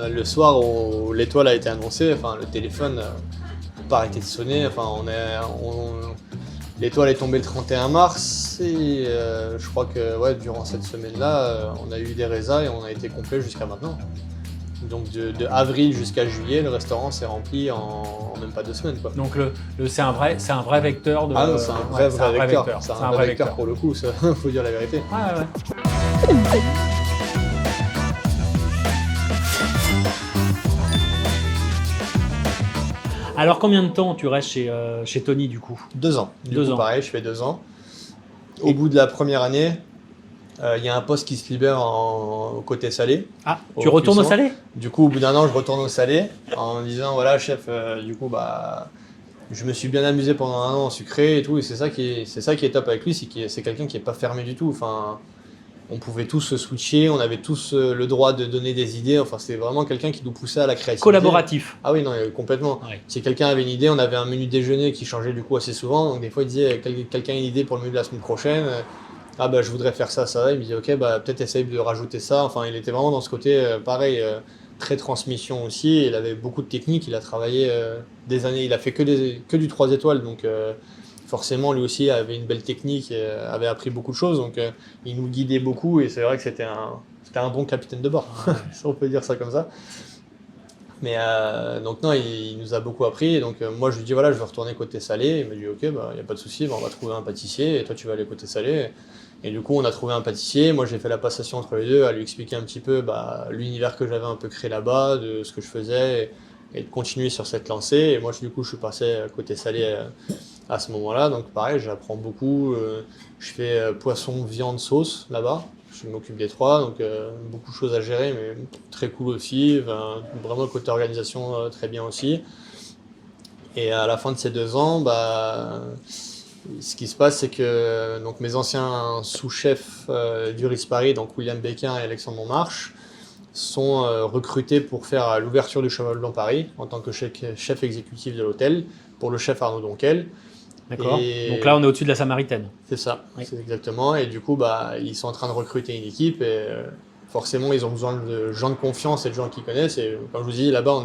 Le soir où l'étoile a été annoncée, enfin le téléphone n'a pas arrêté de sonner. Enfin, l'étoile est tombée le 31 mars et je crois que ouais, durant cette semaine-là, on a eu des résas et on a été complet jusqu'à maintenant. Donc de avril jusqu'à juillet, le restaurant s'est rempli en même pas 2 semaines, quoi. Donc c'est un vrai vecteur de. Ah non, c'est un vrai vecteur. vecteur. C'est un vrai vecteur pour le coup, ça, faut dire la vérité. Ouais, ouais. Alors combien de temps tu restes chez Tony du coup? 2 ans. Du 2 coup, ans. pareil, je fais 2 ans. Au bout de la première année, il y a un poste qui se libère au côté salé. Ah, tu retournes au salé? Du coup, au bout d'un an, je retourne au salé en me disant voilà, chef, du coup, je me suis bien amusé pendant un an en sucré et tout. Et c'est ça qui est top avec lui, c'est quelqu'un qui est pas fermé du tout. Enfin, on pouvait tous se switcher, on avait tous le droit de donner des idées. Enfin, c'est vraiment quelqu'un qui nous poussait à la créativité. Collaboratif. Ah oui, non, complètement. Ouais. Si quelqu'un avait une idée, on avait un menu déjeuner qui changeait du coup assez souvent. Donc des fois, il disait quelqu'un a une idée pour le menu de la semaine prochaine. Ah bah je voudrais faire ça, ça. Il me dit ok, bah peut-être essaye de rajouter ça. Enfin, il était vraiment dans ce côté pareil, très transmission aussi. Il avait beaucoup de techniques. Il a travaillé des années. Il a fait que du 3 étoiles, donc forcément lui aussi avait une belle technique, et, avait appris beaucoup de choses. Donc il nous guidait beaucoup et c'est vrai que c'était un bon capitaine de bord, si on peut dire ça comme ça. Mais donc non, il nous a beaucoup appris. Et donc moi je lui dis voilà, je veux retourner côté salé. Il m'a dit ok, bah y a pas de souci, on va trouver un pâtissier et toi tu vas aller côté salé. Et du coup on a trouvé un pâtissier. Moi j'ai fait la passation entre les deux, à lui expliquer un petit peu l'univers que j'avais un peu créé là-bas, de ce que je faisais et de continuer sur cette lancée. Et moi du coup je suis passé côté salé à ce moment-là. Donc pareil, j'apprends beaucoup. Je fais poisson, viande, sauce là-bas. Je m'occupe des 3, donc beaucoup de choses à gérer, mais très cool aussi. Enfin, vraiment le côté organisation très bien aussi. Et à la fin de ces 2 ans, ce qui se passe, c'est que donc, mes anciens sous-chefs du Ritz Paris, donc William Béquin et Alexandre Montmarche, sont recrutés pour faire l'ouverture du Cheval Blanc Paris en tant que chef exécutif de l'hôtel pour le chef Arnaud Donquel. D'accord. Et Donc là on est au-dessus de la Samaritaine. c'est ça, Oui. c'est exactement. Et du coup, ils sont en train de recruter une équipe et forcément, ils ont besoin de gens de confiance et de gens qui connaissent. Et comme je vous dis, là-bas,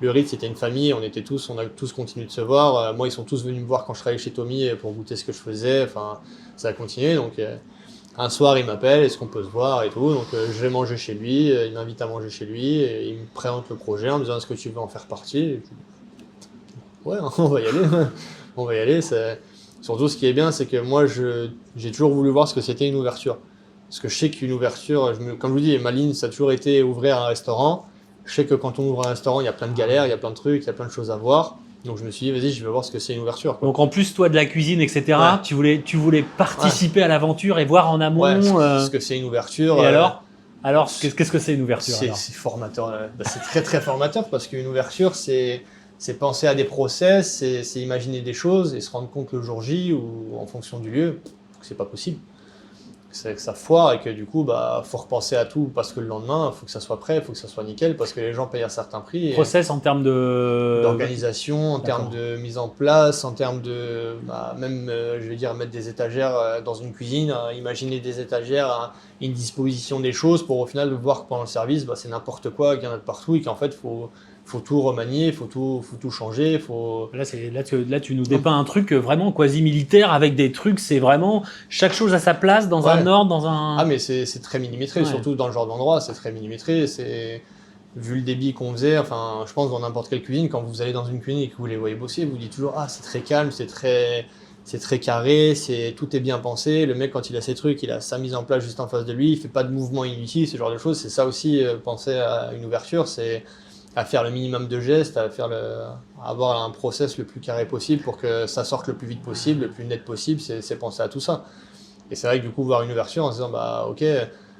le Ritz, c'était une famille, on a tous continué de se voir. Moi, ils sont tous venus me voir quand je travaillais chez Tommy pour goûter ce que je faisais. Enfin, ça a continué. Donc, un soir, il m'appelle, est-ce qu'on peut se voir et tout. Donc, je vais manger chez lui, il m'invite à manger chez lui et il me présente le projet en me disant est-ce que tu veux en faire partie? Et ouais, on va y aller. On va y aller. Surtout, ce qui est bien, c'est que moi, j'ai toujours voulu voir ce que c'était une ouverture. Parce que je sais qu'une ouverture, comme je vous dis, ma ligne, ça a toujours été ouvrir un restaurant. Je sais que quand on ouvre un restaurant, il y a plein de galères, il y a plein de trucs, il y a plein de choses à voir. Donc je me suis dit, vas-y, je vais voir ce que c'est une ouverture, quoi. Donc en plus toi de la cuisine, etc., Ouais. tu voulais participer à l'aventure et voir en amont. Ouais, ce que c'est une ouverture. Et alors qu'est-ce que c'est une ouverture C'est alors formateur. C'est très très formateur parce qu'une ouverture, c'est penser à des process, c'est imaginer des choses et se rendre compte le jour J ou en fonction du lieu que c'est pas possible. C'est que ça foire et que du coup, faut repenser à tout parce que le lendemain, il faut que ça soit prêt, il faut que ça soit nickel parce que les gens payent un certain prix. Process en termes D'organisation, en termes de mise en place, en termes de même, je vais dire, mettre des étagères dans une cuisine, imaginer des étagères, une disposition des choses pour au final voir que pendant le service, c'est n'importe quoi, qu'il y en a de partout et qu'en fait, faut tout remanier, il faut tout changer. Là, tu nous dépeins un truc vraiment quasi militaire avec des trucs, c'est vraiment chaque chose à sa place, dans un ordre, dans un... Ah mais c'est très millimétré, surtout dans le genre d'endroit, c'est très millimétré. Vu le débit qu'on faisait, enfin, je pense dans n'importe quelle cuisine, quand vous allez dans une cuisine et que vous les voyez bosser, vous dites toujours « Ah, c'est très calme, c'est très carré, tout est bien pensé. » Le mec, quand il a ses trucs, il a sa mise en place juste en face de lui, il fait pas de mouvement inutile, ce genre de choses. C'est ça aussi, penser à une ouverture, c'est à faire le minimum de gestes, à avoir un process le plus carré possible pour que ça sorte le plus vite possible, le plus net possible, c'est penser à tout ça. Et c'est vrai que du coup, voir une ouverture en se disant, ok,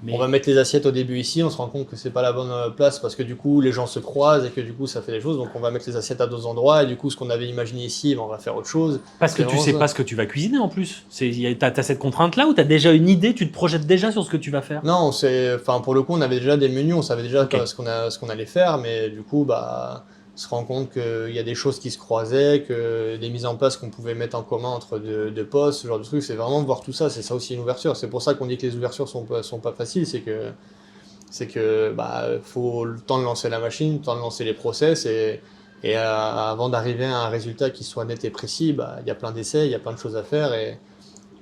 on va mettre les assiettes au début ici, on se rend compte que c'est pas la bonne place parce que du coup, les gens se croisent et que du coup, ça fait des choses. Donc, on va mettre les assiettes à d'autres endroits et du coup, ce qu'on avait imaginé ici, on va faire autre chose. Parce que tu sais pas ce que tu vas cuisiner en plus. T'as cette contrainte-là ou t'as déjà une idée, tu te projettes déjà sur ce que tu vas faire? Non, pour le coup, on avait déjà des menus, on savait déjà ce qu'on allait faire, mais du coup, se rend compte qu'il y a des choses qui se croisaient, que des mises en place qu'on pouvait mettre en commun entre deux postes, ce genre de trucs, c'est vraiment voir tout ça, c'est ça aussi une ouverture. C'est pour ça qu'on dit que les ouvertures sont pas faciles, c'est que C'est que faut le temps de lancer la machine, le temps de lancer les process avant d'arriver à un résultat qui soit net et précis, il y a plein d'essais, il y a plein de choses à faire et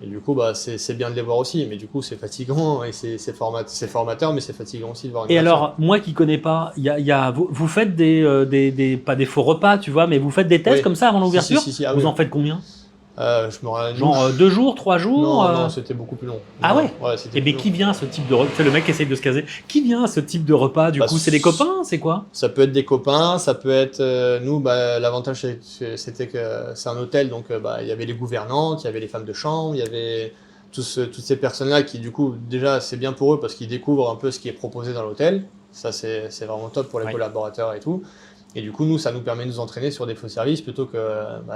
du coup c'est bien de les voir aussi, mais du coup c'est fatigant et c'est formateur, mais c'est fatigant aussi de voir une Et personne. alors, moi qui connais pas, vous faites pas des faux repas, tu vois, mais vous faites des tests Oui. comme ça avant l'ouverture. Si, Vous oui. en faites combien? Je me rappelle. Genre 2 jours, 3 jours? Non, c'était beaucoup plus long. Ah Non, ouais? c'était Et bien plus qui long. vient à ce type de repas? C'est le mec qui essaye de se caser. Qui vient à ce type de repas du coup? C'est des copains? C'est quoi? Ça peut être des copains, ça peut être nous. L'avantage c'était que c'est un hôtel, donc il y avait les gouvernantes, il y avait les femmes de chambre, il y avait toutes ces personnes-là qui du coup déjà c'est bien pour eux parce qu'ils découvrent un peu ce qui est proposé dans l'hôtel. Ça c'est vraiment top pour les Ouais. collaborateurs et tout. Et du coup nous ça nous permet de nous entraîner sur des faux services plutôt que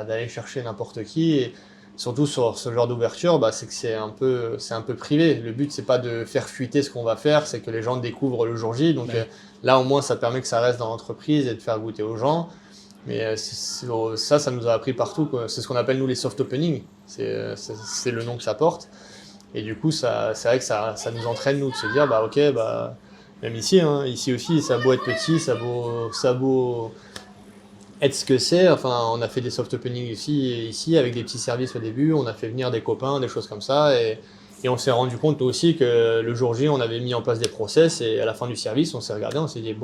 d'aller chercher n'importe qui. Et surtout sur ce genre d'ouverture, c'est que c'est un peu privé. Le but c'est pas de faire fuiter ce qu'on va faire, c'est que les gens découvrent le jour J. Donc Ouais. là au moins ça permet que ça reste dans l'entreprise et de faire goûter aux gens. Mais ça nous a appris partout, quoi. C'est ce qu'on appelle nous les soft openings. C'est le nom que ça porte. Et du coup, c'est vrai que ça nous entraîne, nous, de se dire, ok, même ici, hein, ici aussi, ça a beau être petit, ça a beau être ce que c'est. Enfin, on a fait des soft openings ici, avec des petits services au début, on a fait venir des copains, des choses comme ça. Et on s'est rendu compte aussi que le jour J, on avait mis en place des process et à la fin du service, on s'est regardé, on s'est dit,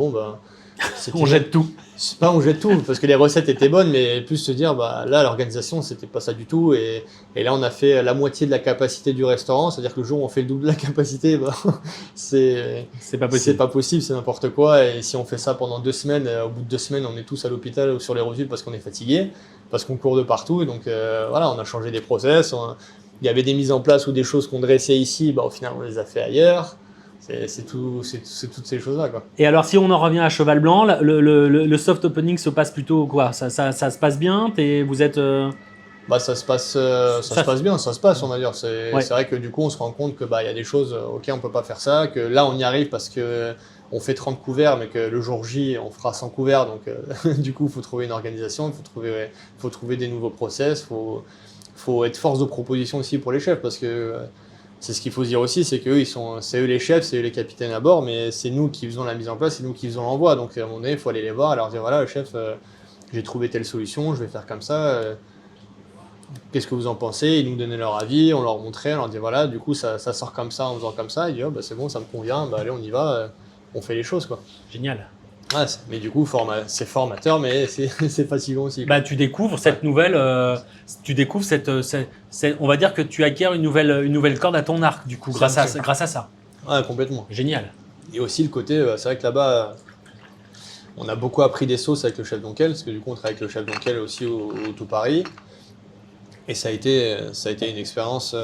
On jette tout. c'est pas on jette tout, parce que les recettes étaient bonnes, mais plus se dire, là, l'organisation, c'était pas ça du tout. Et là, on a fait la moitié de la capacité du restaurant, c'est-à-dire que le jour où on fait le double de la capacité, c'est pas possible. pas possible, c'est n'importe quoi. Et si on fait ça pendant 2 semaines, au bout de 2 semaines, on est tous à l'hôpital ou sur les rotules parce qu'on est fatigué, parce qu'on court de partout. Et donc, voilà, on a changé des process. Il y avait des mises en place ou des choses qu'on dressait ici, au final, on les a fait ailleurs. C'est toutes ces choses-là, quoi. Et alors, si on en revient à Cheval Blanc, le soft opening se passe plutôt quoi? Ça se passe bien? Vous êtes. Ça se passe bien, ça se passe, on va dire. Ouais. C'est vrai que du coup, on se rend compte que il y a des choses, ok, on peut pas faire ça, que là, on y arrive parce que on fait 30 couverts, mais que le jour J, on fera 100 couverts. Donc, du coup, il faut trouver une organisation, faut trouver des nouveaux process, faut être force de proposition aussi pour les chefs, parce que c'est ce qu'il faut se dire aussi, c'est qu'eux, c'est eux les chefs, c'est eux les capitaines à bord, mais c'est nous qui faisons la mise en place, c'est nous qui faisons l'envoi. Donc, à un moment donné, il faut aller les voir et leur dire, voilà, le chef, j'ai trouvé telle solution, je vais faire comme ça. Qu'est-ce que vous en pensez? Ils nous donnaient leur avis, on leur montrait, on leur dit voilà, du coup ça sort comme ça en faisant comme ça. Ils disent c'est bon, ça me convient, allez, on y va, on fait les choses, quoi. Génial. Mais du coup, c'est formateur, mais c'est fatigant aussi, quoi. Tu découvres cette nouvelle. On va dire que tu acquiers une nouvelle corde à ton arc, du coup, grâce à ça. Ouais, complètement. Génial. Et aussi le côté, c'est vrai que là-bas, on a beaucoup appris des sauces avec le chef Donkel, parce que du coup, on travaille avec le chef Donkel aussi au Tout Paris. Et ça a été une expérience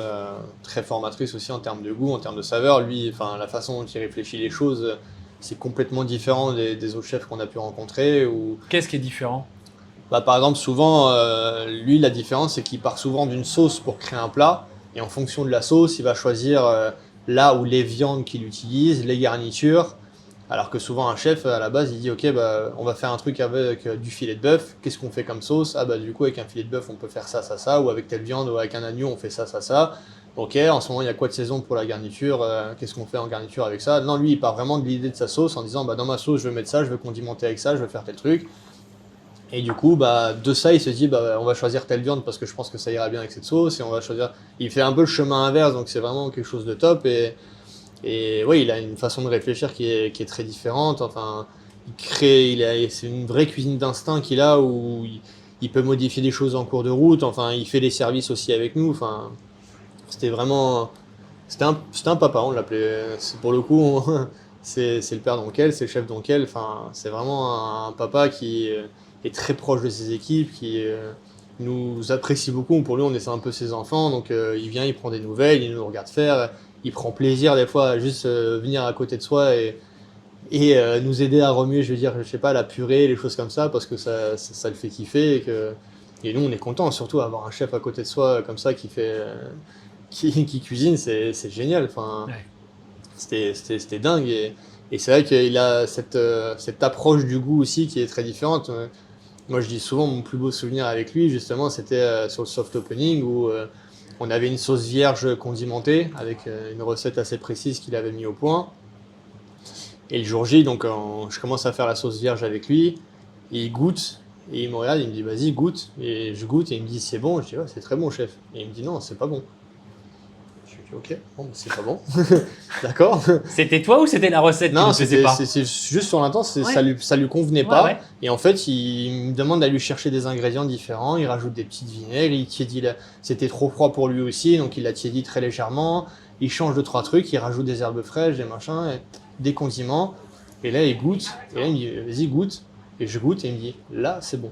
très formatrice aussi en termes de goût, en termes de saveur. Lui, la façon dont il réfléchit les choses, c'est complètement différent des autres chefs qu'on a pu rencontrer. Qu'est-ce qui est différent? Par exemple, souvent, lui, la différence, c'est qu'il part souvent d'une sauce pour créer un plat. Et en fonction de la sauce, il va choisir là où les viandes qu'il utilise, les garnitures. Alors que souvent un chef à la base il dit ok on va faire un truc avec du filet de bœuf, qu'est-ce qu'on fait comme sauce? Du coup avec un filet de bœuf on peut faire ça, ou avec telle viande ou avec un agneau on fait ça. Ok, en ce moment il y a quoi de saison pour la garniture, qu'est-ce qu'on fait en garniture avec ça? Non, lui il part vraiment de l'idée de sa sauce en disant dans ma sauce je veux mettre ça, je veux condimenter avec ça, je veux faire tel truc. Et du coup de ça il se dit on va choisir telle viande parce que je pense que ça ira bien avec cette sauce et on va choisir. Il fait un peu le chemin inverse, donc c'est vraiment quelque chose de top. Et oui, il a une façon de réfléchir qui est très différente. Enfin, c'est une vraie cuisine d'instinct qu'il a où il peut modifier des choses en cours de route. Enfin, il fait des services aussi avec nous. Enfin, c'était un papa, on l'appelait. Pour le coup, c'est le père Donkel, c'est le chef Donkel. Enfin, c'est vraiment un papa qui est très proche de ses équipes, qui nous apprécie beaucoup. Pour lui, on est un peu ses enfants. Donc, il vient, il prend des nouvelles, il nous regarde faire. Il prend plaisir des fois à juste venir à côté de soi et nous aider à remuer, je sais pas, la purée, les choses comme ça, parce que ça le fait kiffer. Et nous, on est content, surtout avoir un chef à côté de soi comme ça qui qui cuisine, c'est génial. Enfin, Ouais. c'était dingue. Et c'est vrai qu'il a cette approche du goût aussi qui est très différente. Moi, je dis souvent, mon plus beau souvenir avec lui, justement, c'était sur le soft opening où on avait une sauce vierge condimentée avec une recette assez précise qu'il avait mis au point. Et le jour J, donc je commence à faire la sauce vierge avec lui, et il goûte, et il me regarde, il me dit vas-y goûte, et je goûte, et il me dit c'est bon, je dis ouais c'est très bon chef, et il me dit non c'est pas bon. Je lui dis ok, bon bah, c'est pas bon, d'accord. C'était toi ou c'était la recette qui Non, ne plaisait pas? c'est juste sur l'instant, Ouais. ça lui convenait Ouais, pas, ouais. et en fait il me demande d'aller lui chercher des ingrédients différents, il rajoute des petites vinaigres, il tiédit, c'était trop froid pour lui aussi, donc il l'a tiédi très légèrement, il change 2-3 trucs, il rajoute des herbes fraîches, des machins, des condiments. Et là, il goûte, et là, il me dit, vas-y, goûte. Et je goûte, et il me dit, là, c'est bon.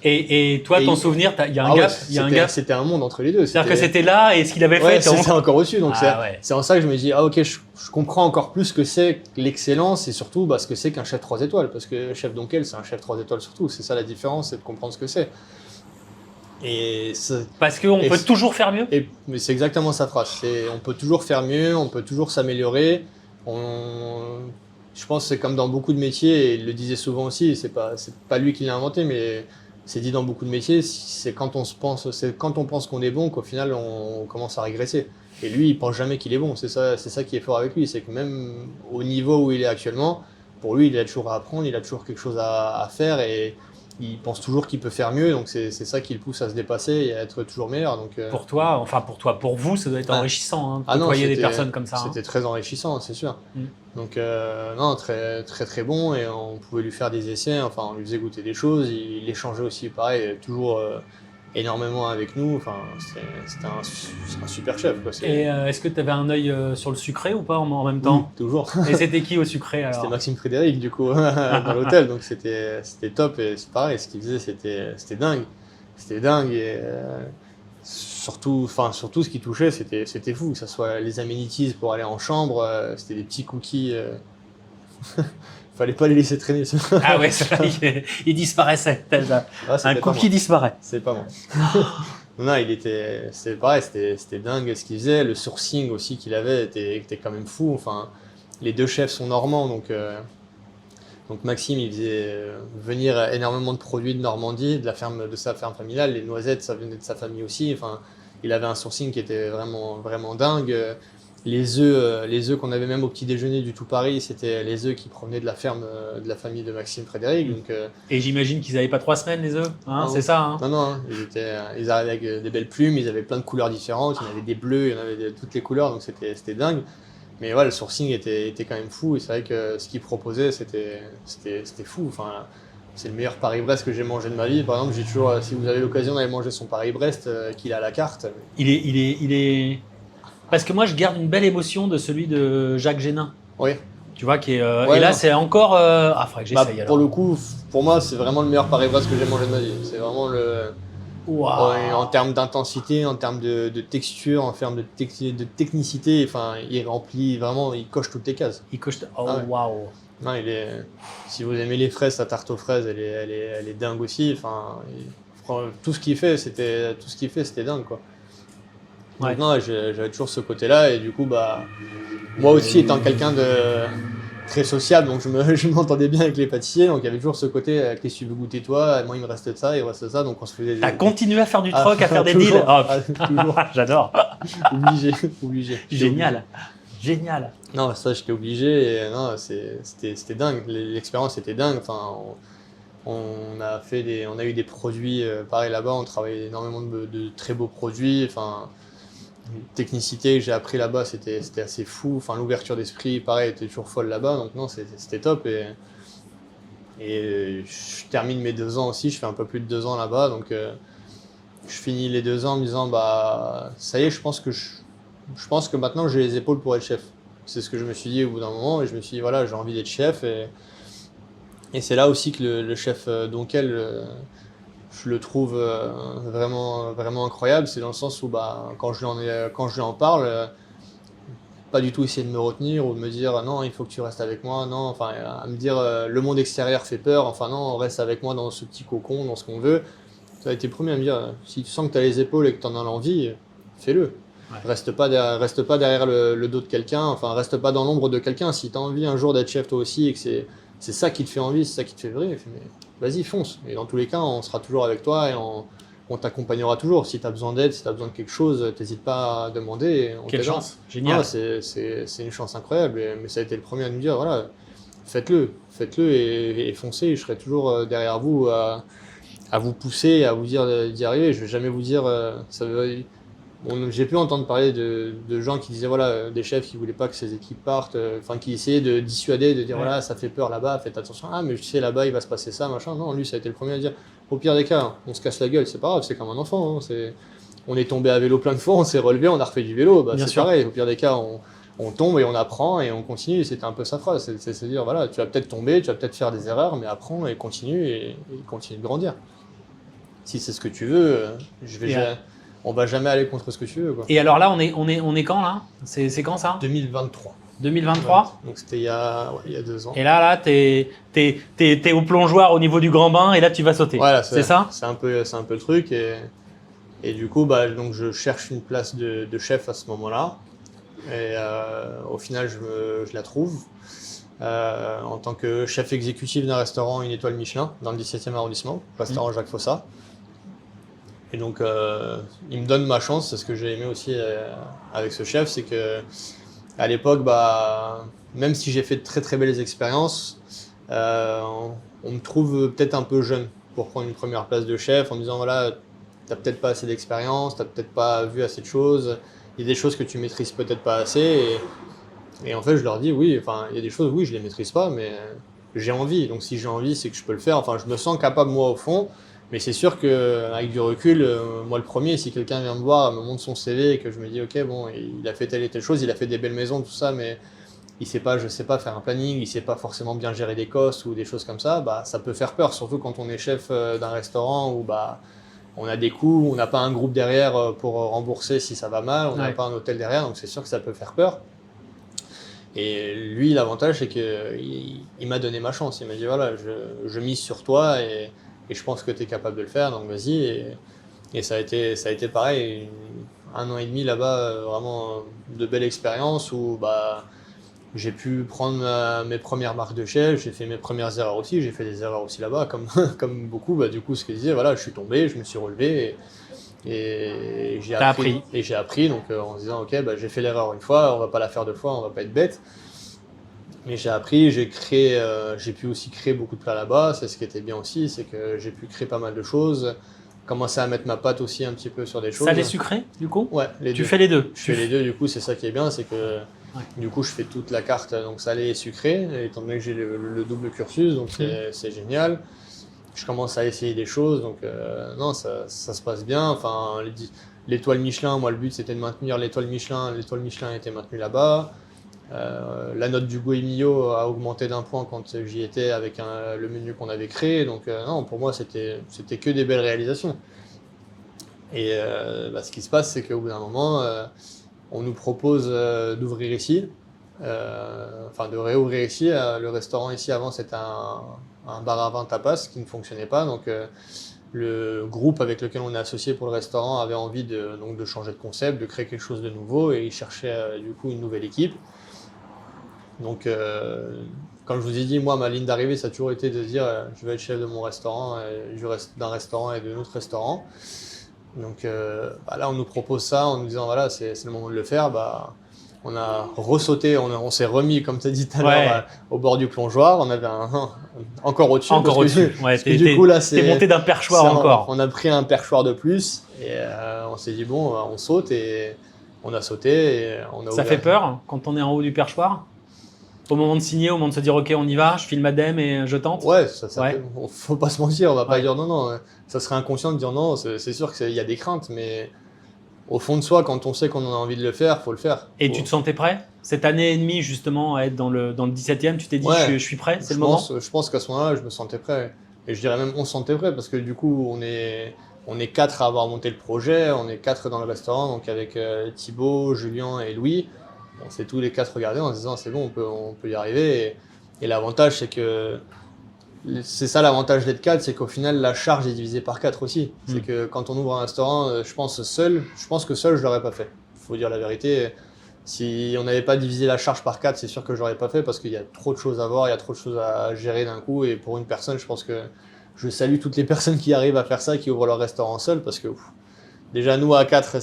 Et toi, Et ton il- souvenir, il y a un Ah ouais, gap, il y a un gap. c'était un monde entre les deux. C'est-à-dire que c'était là et ce qu'il avait Ouais, fait. c'était encore au-dessus. Donc Ah ouais. c'est en ça que je me dis, ah ok, je comprends encore plus ce que c'est que l'excellence et surtout bah, ce que c'est qu'un chef 3 étoiles. Parce que chef Donkel, c'est un chef 3 étoiles surtout. C'est ça la différence, c'est de comprendre ce que c'est. Et Parce qu'on Et peut c'est- toujours faire mieux. mais c'est exactement sa phrase. On peut toujours faire mieux, on peut toujours s'améliorer. Je pense que c'est comme dans beaucoup de métiers, et il le disait souvent aussi, c'est pas lui qui l'a inventé, mais c'est dit dans beaucoup de métiers, c'est quand on pense qu'on est bon qu'au final on commence à régresser. Et lui, il pense jamais qu'il est bon. C'est ça qui est fort avec lui, c'est que même au niveau où il est actuellement, pour lui, il a toujours à apprendre, il a toujours quelque chose à faire et il pense toujours qu'il peut faire mieux. Donc c'est ça qui le pousse à se dépasser et à être toujours meilleur. Donc Pour toi, enfin pour toi, pour vous, ça doit être Ouais. enrichissant hein, de ah non, côtoyer des personnes comme ça. Hein. c'était très enrichissant, c'est sûr. Mm. Donc non, très très très bon et on pouvait lui faire des essais, enfin on lui faisait goûter des choses, il échangeait aussi pareil, toujours énormément avec nous, enfin c'est un super chef quoi. Et est-ce que tu avais un œil sur le sucré ou pas en même temps? Oui, toujours. Et c'était qui au sucré alors? C'était Maxime Frédéric du coup dans l'hôtel, donc c'était top et c'est pareil, ce qu'il faisait c'était dingue. C'était dingue et surtout ce qui touchait c'était fou, que ce soit les amenities pour aller en chambre, c'était des petits cookies. Fallait pas les laisser traîner. Ah ouais, il disparaissait. Ah, c'était Un pas cookie moi. disparaît. C'est pas moi. Non, c'est pareil, c'était dingue ce qu'il faisait. Le sourcing aussi qu'il avait était quand même fou. Enfin, les deux chefs sont normands, donc Maxime, il faisait venir énormément de produits de Normandie, de sa ferme familiale. Les noisettes, ça venait de sa famille aussi. Enfin, il avait un sourcing qui était vraiment, vraiment dingue. Les œufs qu'on avait même au petit déjeuner du Tout Paris, c'était les œufs qui provenaient de la ferme de la famille de Maxime Frédéric. Donc, Et j'imagine qu'ils n'avaient pas 3 semaines les œufs, hein, non. c'est ça hein? non, non, ils arrivaient avec des belles plumes, ils avaient plein de couleurs différentes, il y en avait des bleus, il y en avait de toutes les couleurs, donc c'était dingue. Mais ouais, le sourcing était quand même fou, et c'est vrai que ce qu'il proposait, c'était fou. Enfin, c'est le meilleur Paris-Brest que j'ai mangé de ma vie. Par exemple, j'ai toujours, si vous avez l'occasion d'aller manger son Paris-Brest, qu'il a à la carte. Il est... Parce que moi, je garde une belle émotion de celui de Jacques Génin. Oui. Tu vois, qui est, Ouais, et là, non. c'est encore... Ah, faudrait que j'essaye alors. Pour le coup, pour moi, c'est vraiment le meilleur Paris-Brest que j'ai mangé de ma vie. C'est vraiment le. Waouh. Ouais, en termes d'intensité, en termes de texture, en termes de technicité, enfin, il remplit vraiment, il coche toutes les cases. Il coche... Oh, Ah ouais. waouh. Non, si vous aimez les fraises, sa tarte aux fraises, elle est dingue aussi. Enfin, tout ce qu'il fait, c'était dingue, quoi. Donc, Ouais. non, j'avais toujours ce côté-là, et du coup, bah, moi aussi, étant quelqu'un de très sociable, donc je m'entendais bien avec les pâtissiers, donc il y avait toujours ce côté, qu'est-ce que tu veux goûter toi? Moi, il me reste ça, il me reste ça, donc on se faisait. T'as continué à faire du troc, à faire des toujours. deals. Oh, Toujours. j'adore. Obligé. Génial. Génial. Non, ça, j'étais obligé, et non, c'était dingue, l'expérience était dingue, enfin, on a eu des produits, pareil là-bas, on travaillait énormément de très beaux produits, enfin, technicité que j'ai appris là-bas, c'était assez fou, enfin, l'ouverture d'esprit, pareil, était toujours folle là-bas, donc non, c'était top, et je termine mes 2 ans aussi, je fais un peu plus de 2 ans là-bas, donc je finis les 2 ans en me disant, bah, ça y est, je pense que maintenant j'ai les épaules pour être chef. C'est ce que je me suis dit au bout d'un moment, et je me suis dit, voilà, j'ai envie d'être chef, et c'est là aussi que le chef Donkel, je le trouve vraiment, vraiment incroyable. C'est dans le sens où bah, quand je lui en parle, pas du tout essayer de me retenir ou de me dire non, il faut que tu restes avec moi. Non, enfin, à me dire le monde extérieur fait peur. Enfin, non, reste avec moi dans ce petit cocon, dans ce qu'on veut. Ça a été le premier à me dire si tu sens que tu as les épaules et que tu en as l'envie, fais-le. Ouais. Reste pas derrière le dos de quelqu'un, enfin, reste pas dans l'ombre de quelqu'un. Si tu as envie un jour d'être chef toi aussi et que c'est ça qui te fait envie, c'est ça qui te fait vibrer, mais vas-y, fonce. Et dans tous les cas, on sera toujours avec toi et on t'accompagnera toujours. Si tu as besoin d'aide, si tu as besoin de quelque chose, n'hésite pas à demander. Et on Quelle t'aidera. chance. Génial. Ah, c'est une chance incroyable. Mais ça a été le premier à nous dire, voilà, faites-le et foncez. Je serai toujours derrière vous à vous pousser, à vous dire d'y arriver. Je vais jamais vous dire j'ai pu entendre parler de gens qui disaient voilà, des chefs qui voulaient pas que ces équipes partent, qui essayaient de dissuader, de dire voilà, ça fait peur là-bas, faites attention. Ah, mais je sais là-bas il va se passer ça, machin. Non, lui ça a été le premier à dire au pire des cas, on se casse la gueule, c'est pas grave, c'est comme un enfant. On est tombé à vélo plein de fois, on s'est relevé, on a refait du vélo, c'est pareil. Au pire des cas, on tombe et on apprend et on continue. C'était un peu sa phrase, c'est se dire voilà, tu vas peut-être tomber, tu vas peut-être faire des erreurs, mais apprends et continue de grandir. Si c'est ce que tu veux, on va jamais aller contre ce que tu veux, quoi. Et alors là, on est quand là? C'est quand ça? 2023. 2023. Donc c'était il y a 2 ans. Et là, t'es au plongeoir au niveau du grand bain et là tu vas sauter. Voilà, c'est ça? C'est un peu le truc et du coup donc je cherche une place de chef à ce moment-là et au final je la trouve en tant que chef exécutif d'un restaurant 1 étoile Michelin dans le 17e arrondissement, restaurant Jacques Fossat. Et donc, il me donne ma chance. C'est ce que j'ai aimé aussi avec ce chef, c'est que à l'époque, même si j'ai fait de très très belles expériences, on me trouve peut-être un peu jeune pour prendre une première place de chef en me disant voilà, t'as peut-être pas assez d'expérience, t'as peut-être pas vu assez de choses, il y a des choses que tu maîtrises peut-être pas assez. Et en fait, je leur dis oui, il y a des choses, oui, je les maîtrise pas, mais j'ai envie. Donc si j'ai envie, c'est que je peux le faire. Enfin, je me sens capable moi au fond. Mais c'est sûr qu'avec du recul, moi le premier, si quelqu'un vient me voir, me montre son CV et que je me dis ok bon, il a fait telle et telle chose, il a fait des belles maisons, tout ça, mais je sais pas faire un planning, il sait pas forcément bien gérer des costes ou des choses comme ça, ça peut faire peur, surtout quand on est chef d'un restaurant où on a des coûts, on n'a pas un groupe derrière pour rembourser si ça va mal, on n'a pas un hôtel derrière, donc c'est sûr que ça peut faire peur. Et lui, l'avantage, c'est qu'il m'a donné ma chance. Il m'a dit voilà, je mise sur toi et je pense que tu es capable de le faire, donc vas-y. Et ça a été pareil, 1 an et demi là-bas, vraiment de belles expériences où j'ai pu prendre mes premières marques de chef, j'ai fait mes premières erreurs aussi, j'ai fait des erreurs aussi là-bas, comme beaucoup. Du coup, ce qu'il disait, voilà, je suis tombé, je me suis relevé et j'ai appris. Et j'ai appris, donc en se disant, ok, j'ai fait l'erreur une fois, on va pas la faire 2 fois, on va pas être bête. Mais j'ai appris, j'ai pu aussi créer beaucoup de plats là-bas. C'est ce qui était bien aussi, c'est que j'ai pu créer pas mal de choses, commencer à mettre ma patte aussi un petit peu sur des choses. Salé sucré, du coup? Ouais, les deux. Tu fais les deux? Je fais les deux, du coup, c'est ça qui est bien, c'est que du coup, je fais toute la carte, donc salé et sucré, étant donné que j'ai le double cursus, donc c'est génial. Je commence à essayer des choses, donc non, ça se passe bien. Enfin, l'étoile Michelin, moi, le but, c'était de maintenir l'étoile Michelin. L'étoile Michelin a été maintenue là-bas. La note du Goemio a augmenté d'1 point quand j'y étais avec le menu qu'on avait créé. Donc non, pour moi, c'était que des belles réalisations. Et ce qui se passe, c'est qu'au bout d'un moment, on nous propose d'ouvrir ici, de réouvrir ici. Le restaurant ici, avant, c'était un bar à vin tapas qui ne fonctionnait pas. Donc le groupe avec lequel on est associé pour le restaurant avait envie de changer de concept, de créer quelque chose de nouveau et il cherchait du coup une nouvelle équipe. Donc, comme je vous ai dit, moi, ma ligne d'arrivée, ça a toujours été de dire je vais être chef de mon restaurant, d'un restaurant et de notre restaurant. Donc là, on nous propose ça en nous disant voilà, c'est le moment de le faire. On a ressauté, on s'est remis, comme tu as dit tout à l'heure, au bord du plongeoir. On avait encore au-dessus. Encore au-dessus. Du coup, là, t'es monté d'un perchoir encore. On a pris un perchoir de plus et on s'est dit bon, on saute et on a sauté. Et ça fait peur quand on est en haut du perchoir? Au moment de signer, au moment de se dire ok, on y va, je file madame et je tente. Ouais, faut pas se mentir, on va pas dire non. Ça serait inconscient de dire non. C'est sûr qu'il y a des craintes, mais au fond de soi, quand on sait qu'on a envie de le faire, faut le faire. Et tu te sentais prêt? Cette année et demie justement à être dans le 17e, tu t'es dit je suis prêt, c'est le moment? Je pense qu'à ce moment-là, je me sentais prêt. Et je dirais même on se sentait prêt parce que du coup, on est 4 à avoir monté le projet, on est 4 dans le restaurant, donc avec Thibaut, Julien et Louis. On s'est tous les 4 regardés en se disant c'est bon, on peut y arriver. Et l'avantage, c'est que c'est ça l'avantage d'être 4, c'est qu'au final la charge est divisée par 4 aussi. C'est que quand on ouvre un restaurant, je pense que seul je l'aurais pas fait. Il faut dire la vérité. Si on n'avait pas divisé la charge par 4, c'est sûr que je l'aurais pas fait parce qu'il y a trop de choses à voir, il y a trop de choses à gérer d'un coup. Et pour une personne, je pense que je salue toutes les personnes qui arrivent à faire ça, qui ouvrent leur restaurant seul parce que déjà nous à 4,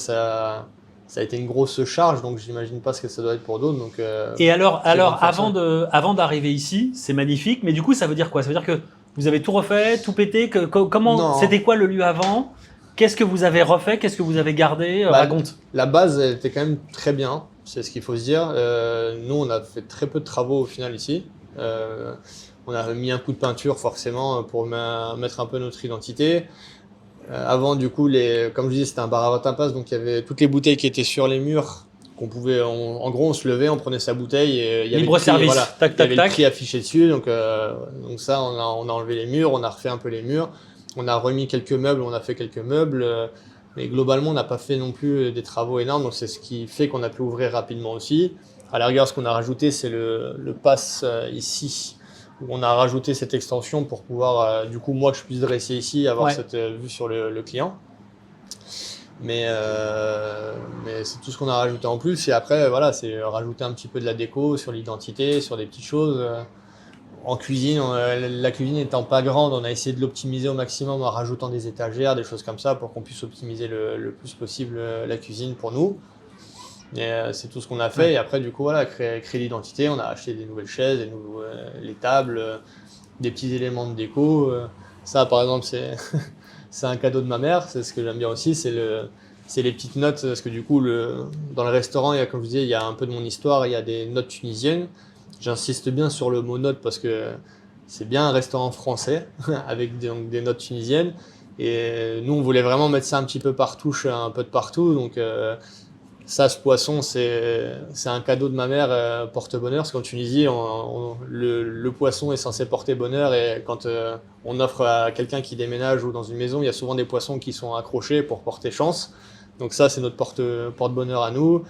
ça a été une grosse charge, donc j'imagine pas ce que ça doit être pour d'autres. Donc, Et alors c'est bon de faire avant d'arriver ici, c'est magnifique, mais du coup, ça veut dire quoi? Ça veut dire que vous avez tout refait, tout pété? Comment, Non. c'était quoi le lieu avant? Qu'est-ce que vous avez refait? Qu'est-ce que vous avez gardé? Raconte. La base, elle était quand même très bien, c'est ce qu'il faut se dire. Nous, on a fait très peu de travaux au final ici. On a mis un coup de peinture forcément pour mettre un peu notre identité. Avant, du coup, comme je disais, c'était un bar à tapas, donc il y avait toutes les bouteilles qui étaient sur les murs. Qu'on pouvait, en gros, on se levait, on prenait sa bouteille et il y avait Libre le prix, service. voilà, Tac, il y tac, avait tac. le prix affiché dessus. Donc ça, on a enlevé les murs, on a refait un peu les murs, on a remis quelques meubles, on a fait quelques meubles. Mais globalement, on n'a pas fait non plus des travaux énormes, donc c'est ce qui fait qu'on a pu ouvrir rapidement aussi. À la rigueur, ce qu'on a rajouté, c'est le pass ici, où on a rajouté cette extension pour pouvoir, du coup, moi, que je puisse dresser ici, avoir cette vue sur le client. Mais c'est tout ce qu'on a rajouté en plus. Et après, voilà, c'est rajouter un petit peu de la déco sur l'identité, sur des petites choses. En cuisine, la cuisine étant pas grande, on a essayé de l'optimiser au maximum en rajoutant des étagères, des choses comme ça, pour qu'on puisse optimiser le plus possible la cuisine pour nous. Et c'est tout ce qu'on a fait. Et après, du coup, voilà, créer l'identité. On a acheté des nouvelles chaises, les tables, des petits éléments de déco. Ça, par exemple, c'est un cadeau de ma mère. C'est ce que j'aime bien aussi. C'est les petites notes. Parce que du coup, dans le restaurant, comme je disais, il y a un peu de mon histoire. Il y a des notes tunisiennes. J'insiste bien sur le mot note parce que c'est bien un restaurant français avec donc des notes tunisiennes. Et nous, on voulait vraiment mettre ça un petit peu partout, un peu de partout. Donc, ça, ce poisson, c'est un cadeau de ma mère porte-bonheur. Parce qu'en Tunisie, le poisson est censé porter bonheur. Et quand on offre à quelqu'un qui déménage ou dans une maison, il y a souvent des poissons qui sont accrochés pour porter chance. Donc ça, c'est notre porte-bonheur à nous.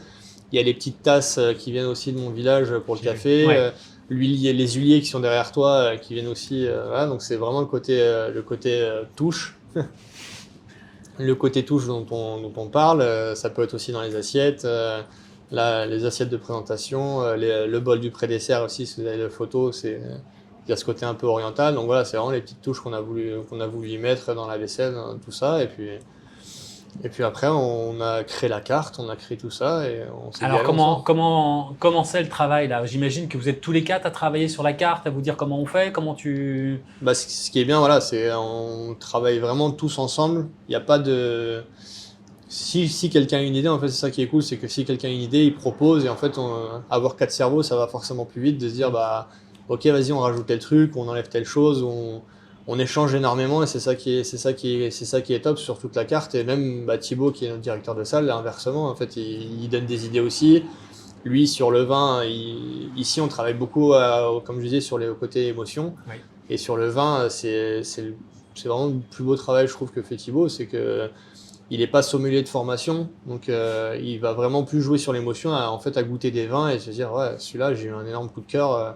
Il y a les petites tasses qui viennent aussi de mon village pour le café. Les huiliers qui sont derrière toi qui viennent aussi. Voilà, donc c'est vraiment le côté touche. Le côté touche dont on parle, ça peut être aussi dans les assiettes. Les assiettes de présentation, le bol du pré-dessert aussi, si vous avez la photo, il y a ce côté un peu oriental. Donc voilà, c'est vraiment les petites touches qu'on a voulu y mettre dans la vaisselle, dans tout ça. Et puis après, on a créé la carte, on a créé tout ça et on s'est dit, Alors allez, on comment c'est le travail là? J'imagine que vous êtes tous les quatre à travailler sur la carte, à vous dire comment on fait, comment tu... Bah, ce qui est bien, voilà, c'est on travaille vraiment tous ensemble. Il n'y a pas de... Si quelqu'un a une idée, en fait, c'est ça qui est cool, c'est que si quelqu'un a une idée, il propose et en fait, avoir quatre cerveaux, ça va forcément plus vite de se dire, bah, ok, vas-y, on rajoute tel truc, on enlève telle chose, on échange énormément et c'est ça qui est top sur toute la carte. Et même Thibaut, qui est notre directeur de salle, inversement, en fait, il donne des idées aussi. Lui, sur le vin, ici, on travaille beaucoup, comme je disais, sur les côtés émotion. Oui. Et sur le vin, c'est vraiment le plus beau travail, je trouve, que fait Thibaut, c'est que il n'est pas sommelier de formation, donc il va vraiment plus jouer sur l'émotion, en fait, à goûter des vins et se dire, ouais, celui-là, j'ai eu un énorme coup de cœur.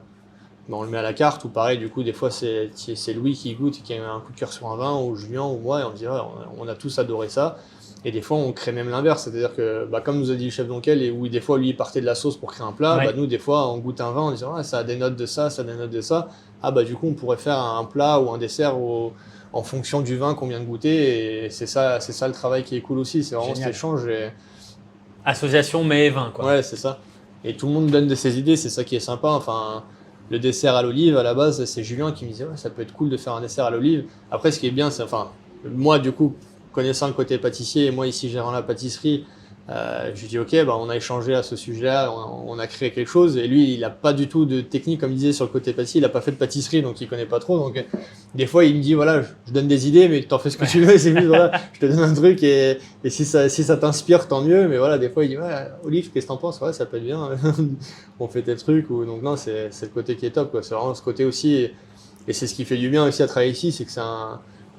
On le met à la carte, ou pareil, du coup, des fois, c'est Louis qui goûte et qui a un coup de cœur sur un vin, ou Julien, ou moi, et on se dit, ouais, on a tous adoré ça. Et des fois, on crée même l'inverse, c'est-à-dire que, comme nous a dit le chef d'Onkel, et où des fois, lui, il partait de la sauce pour créer un plat, Ouais. nous, des fois, on goûte un vin, on dit, ouais, ça a des notes de ça, ça a des notes de ça. Ah, du coup, on pourrait faire un plat ou un dessert en fonction du vin qu'on vient de goûter, et c'est ça le travail qui est cool aussi, c'est vraiment Génial. cet échange. Association mets et vin, quoi. Ouais, c'est ça. Et tout le monde donne de ses idées, c'est ça qui est sympa. Enfin, le dessert à l'olive, à la base, c'est Julien qui me disait, ouais, ça peut être cool de faire un dessert à l'olive. Après, ce qui est bien, c'est, enfin, moi, du coup, connaissant le côté pâtissier, et moi, ici, gérant la pâtisserie, je lui dis, ok, on a échangé à ce sujet-là, on a créé quelque chose. Et lui, il n'a pas du tout de technique, comme il disait, sur le côté pâtissier, il n'a pas fait de pâtisserie, donc il connaît pas trop. Donc, des fois, il me dit, voilà, je donne des idées, mais t'en fais ce que tu veux. C'est juste, voilà, je te donne un truc, et si ça t'inspire, tant mieux. Mais voilà, des fois, il dit, ouais, Olive, qu'est-ce que t'en penses? Ouais, ça peut être bien. On fait tes trucs. Donc, non, c'est le côté qui est top, quoi. C'est vraiment ce côté aussi. Et c'est ce qui fait du bien aussi à travailler ici, c'est que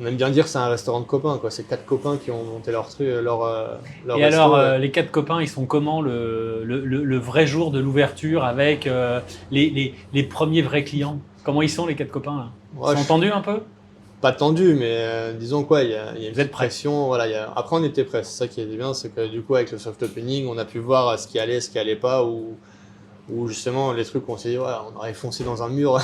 on aime bien dire que c'est un restaurant de copains, quoi. C'est quatre copains qui ont monté leur truc, leur Et resto. alors, les quatre copains, ils sont comment le vrai jour de l'ouverture avec les premiers vrais clients? Comment ils sont, les quatre copains, là? Ouais, Ils sont tendus un peu? pas tendu, mais disons quoi, il y a une Vous êtes petite prêts? pression. Voilà, après, on était prêts. C'est ça qui est bien, c'est que du coup, avec le soft opening, on a pu voir ce qui allait pas, ou justement les trucs où on s'est dit, ouais, on aurait foncé dans un mur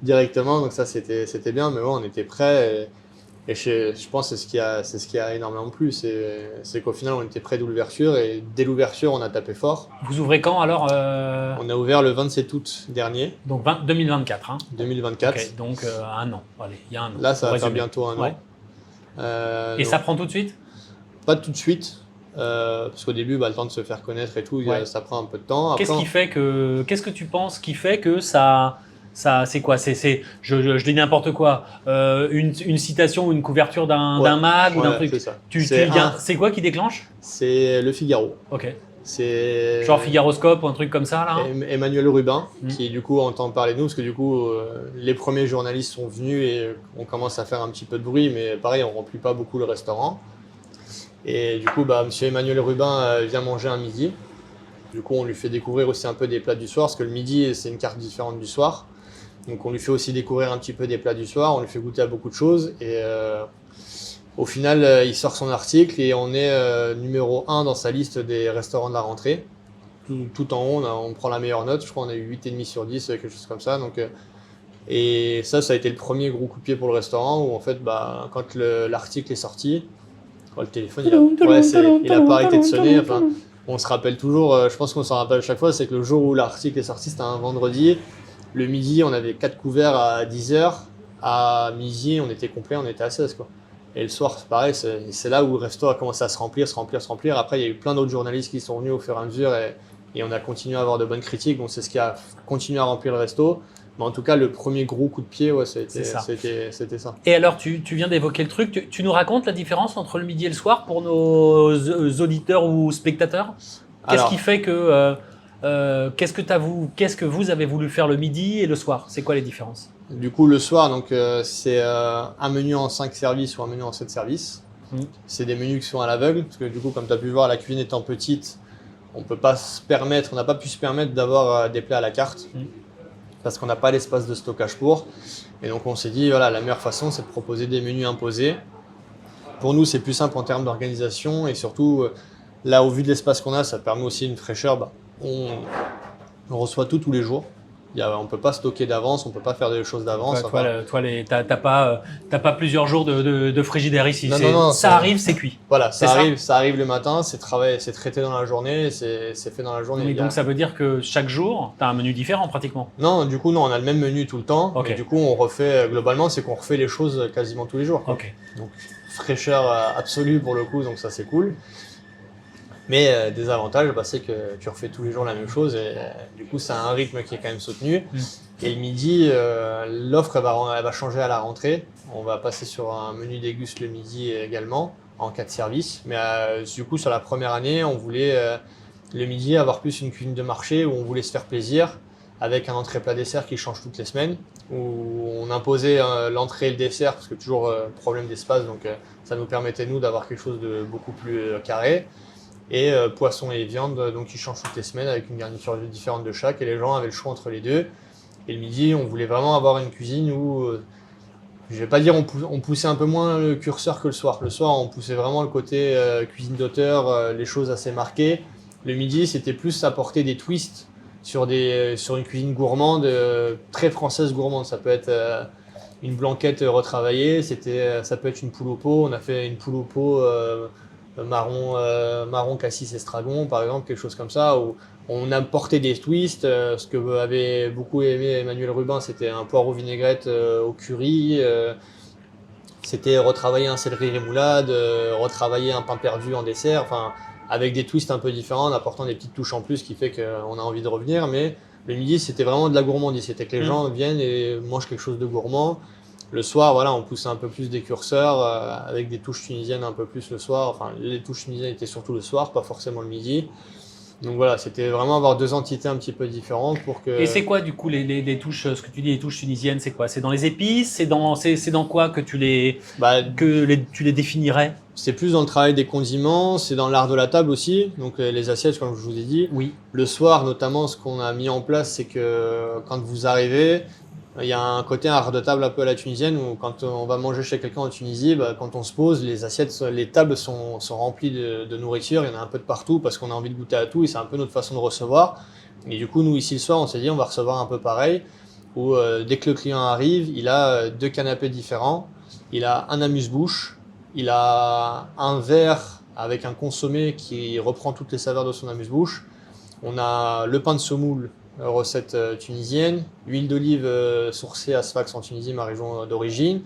directement. Donc ça, c'était bien, mais ouais, on était prêts. Et je pense que c'est ce qui a énormément plu, c'est qu'au final, on était près de l'ouverture et dès l'ouverture, on a tapé fort. Vous ouvrez quand alors On a ouvert le 27 août dernier, Donc 2024. Hein. 2024. Ok, donc un an. Allez, il y a un an. Là, ça Pour va faire résumer. bientôt un Ouais. an. Et Donc, ça prend tout de suite? pas tout de suite, parce qu'au début, le temps de se faire connaître et tout, Ouais. ça prend un peu de temps. Après, Qu'est-ce que tu penses qui fait que ça c'est quoi? Je dis n'importe quoi. Une citation ou une couverture d'un mag ou d'un truc. c'est ça. C'est quoi qui déclenche? C'est Le Figaro. Ok. C'est Genre Figaroscope ou un truc comme ça là? Emmanuel Rubin, Mm. qui du coup entend parler de nous, parce que du coup, les premiers journalistes sont venus et on commence à faire un petit peu de bruit, mais pareil, on remplit pas beaucoup le restaurant. Et du coup, monsieur Emmanuel Rubin vient manger un midi. Du coup, on lui fait découvrir aussi un peu des plats du soir, parce que le midi, c'est une carte différente du soir. Donc, on lui fait aussi découvrir un petit peu des plats du soir, on lui fait goûter à beaucoup de choses. Et au final, il sort son article et on est numéro 1 dans sa liste des restaurants de la rentrée. Tout en haut, on prend la meilleure note. Je crois qu'on a eu 8,5 sur 10, quelque chose comme ça. Donc, et ça a été le premier gros coup de pied pour le restaurant, où en fait, quand l'article est sorti, le téléphone, il a pas arrêté de sonner. Enfin, on se rappelle toujours, je pense qu'on s'en rappelle à chaque fois, c'est que le jour où l'article est sorti, c'était un vendredi. Le midi, on avait 4 couverts à 10h. À midi, on était complet, on était à 16, quoi. Et le soir, c'est pareil, c'est là où le resto a commencé à se remplir. Après, il y a eu plein d'autres journalistes qui sont venus au fur et à mesure et on a continué à avoir de bonnes critiques. Donc, c'est ce qui a continué à remplir le resto. Mais en tout cas, le premier gros coup de pied, c'était ça. Et alors, tu viens d'évoquer le truc. Tu nous racontes la différence entre le midi et le soir pour nos auditeurs ou spectateurs? Qu'est-ce qui fait que qu'est-ce que vous avez voulu faire le midi et le soir? C'est quoi les différences? Du coup, le soir, c'est un menu en 5 services ou un menu en 7 services. C'est des menus qui sont à l'aveugle, parce que du coup, comme tu as pu voir, la cuisine étant petite, on n'a pas pu se permettre d'avoir des plats à la carte, parce qu'on n'a pas l'espace de stockage pour. Et donc, on s'est dit, voilà, la meilleure façon, c'est de proposer des menus imposés. Pour nous, c'est plus simple en termes d'organisation, et surtout, là, au vu de l'espace qu'on a, ça permet aussi une fraîcheur. On reçoit tout tous les jours. On ne peut pas stocker d'avance, on ne peut pas faire des choses d'avance. T'as pas plusieurs jours de frigidaire ici. Non, ça arrive, c'est cuit. Voilà, ça arrive le matin, c'est traité dans la journée, c'est fait dans la journée. Mais donc ça veut dire que chaque jour, tu as un menu différent pratiquement? Non, du coup, non, on a le même menu tout le temps. Okay. Et du coup, on refait, globalement, c'est qu'on refait les choses quasiment tous les jours. Okay. Donc, fraîcheur absolue pour le coup, donc ça c'est cool. Mais des avantages, c'est que tu refais tous les jours la même chose et du coup, c'est un rythme qui est quand même soutenu. Et le midi, l'offre elle va changer à la rentrée. On va passer sur un menu déguste le midi également, en 4 services. Mais du coup, sur la première année, on voulait le midi avoir plus une cuisine de marché où on voulait se faire plaisir avec un entrée plat dessert qui change toutes les semaines, où on imposait l'entrée et le dessert parce que toujours problème d'espace, donc ça nous permettait nous d'avoir quelque chose de beaucoup plus carré. Et poisson et viande, donc qui changent toutes les semaines avec une garniture différente de chaque, et les gens avaient le choix entre les deux. Et le midi, on voulait vraiment avoir une cuisine où, je vais pas dire on poussait un peu moins le curseur que le soir. Le soir, on poussait vraiment le côté cuisine d'auteur, les choses assez marquées. Le midi, c'était plus apporter des twists sur une cuisine gourmande, très française gourmande. Ça peut être une blanquette retravaillée, ça peut être une poule au pot. On a fait une poule au pot marron cassis estragon par exemple, quelque chose comme ça, où on a porté des twists. Ce que avait beaucoup aimé Emmanuel Rubin, c'était un poireau vinaigrette au curry, c'était retravailler un céleri rémoulade, retravailler un pain perdu en dessert, enfin avec des twists un peu différents, en apportant des petites touches en plus qui fait qu'on a envie de revenir. Mais le midi, c'était vraiment de la gourmandise, c'était que les gens viennent et mangent quelque chose de gourmand. Le soir, voilà, on poussait un peu plus des curseurs avec des touches tunisiennes un peu plus le soir. Enfin, les touches tunisiennes étaient surtout le soir, pas forcément le midi. Donc voilà, c'était vraiment avoir deux entités un petit peu différentes pour que... Et c'est quoi du coup les touches, ce que tu dis, les touches tunisiennes, c'est quoi? C'est dans les épices? C'est dans quoi que tu les définirais? C'est plus dans le travail des condiments, c'est dans l'art de la table aussi. Donc les assiettes, comme je vous ai dit. Oui. Le soir, notamment, ce qu'on a mis en place, c'est que quand vous arrivez, il y a un côté art de table un peu à la tunisienne où quand on va manger chez quelqu'un en Tunisie, quand on se pose, les tables sont remplies de nourriture, il y en a un peu de partout parce qu'on a envie de goûter à tout et c'est un peu notre façon de recevoir. Et du coup, nous ici le soir, on s'est dit on va recevoir un peu pareil, où dès que le client arrive, il a deux canapés différents il a un amuse-bouche, il a un verre avec un consommé qui reprend toutes les saveurs de son amuse-bouche. On a le pain de semoule, recette tunisienne, l'huile d'olive sourcée à Sfax en Tunisie, ma région d'origine.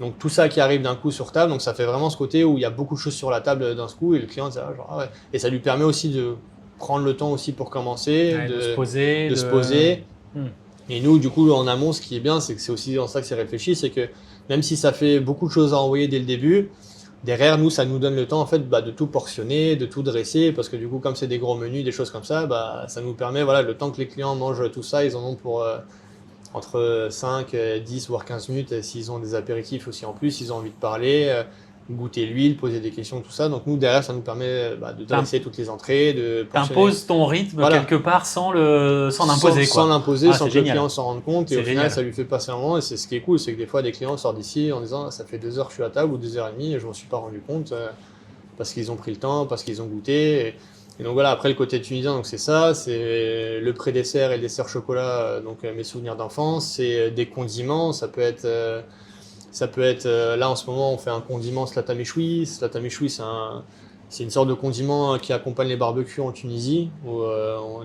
Donc tout ça qui arrive d'un coup sur table, donc ça fait vraiment ce côté où il y a beaucoup de choses sur la table d'un coup et le client dit genre, ah ouais. Et ça lui permet aussi de prendre le temps aussi pour commencer, de se poser. Et nous, du coup, en amont, ce qui est bien, c'est que c'est aussi dans ça que c'est réfléchi, c'est que même si ça fait beaucoup de choses à envoyer dès le début, derrière, nous, ça nous donne le temps en fait, de tout portionner, de tout dresser, parce que du coup, comme c'est des gros menus, des choses comme ça, ça nous permet, voilà, le temps que les clients mangent tout ça, ils en ont pour entre 5, 10, voire 15 minutes, s'ils ont des apéritifs aussi en plus, ils ont envie de parler, goûter l'huile, poser des questions, tout ça. Donc nous, derrière, ça nous permet de dresser toutes les entrées, de portionner. T'imposes ton rythme quelque part sans l'imposer. Sans l'imposer, sans que génial. Le client s'en rende compte. Et au génial. final, ça lui fait passer un moment. Et c'est ce qui est cool, c'est que des fois, des clients sortent d'ici en disant ça fait 2 heures que je suis à table ou 2h30 et je m'en suis pas rendu compte parce qu'ils ont pris le temps, parce qu'ils ont goûté. Et donc voilà, après le côté tunisien, donc c'est ça, c'est le pré-dessert et le dessert chocolat, donc mes souvenirs d'enfance, c'est des condiments, ça peut être là en ce moment on fait un condiment slata méchoui. Slata méchoui, c'est une sorte de condiment qui accompagne les barbecues en Tunisie, où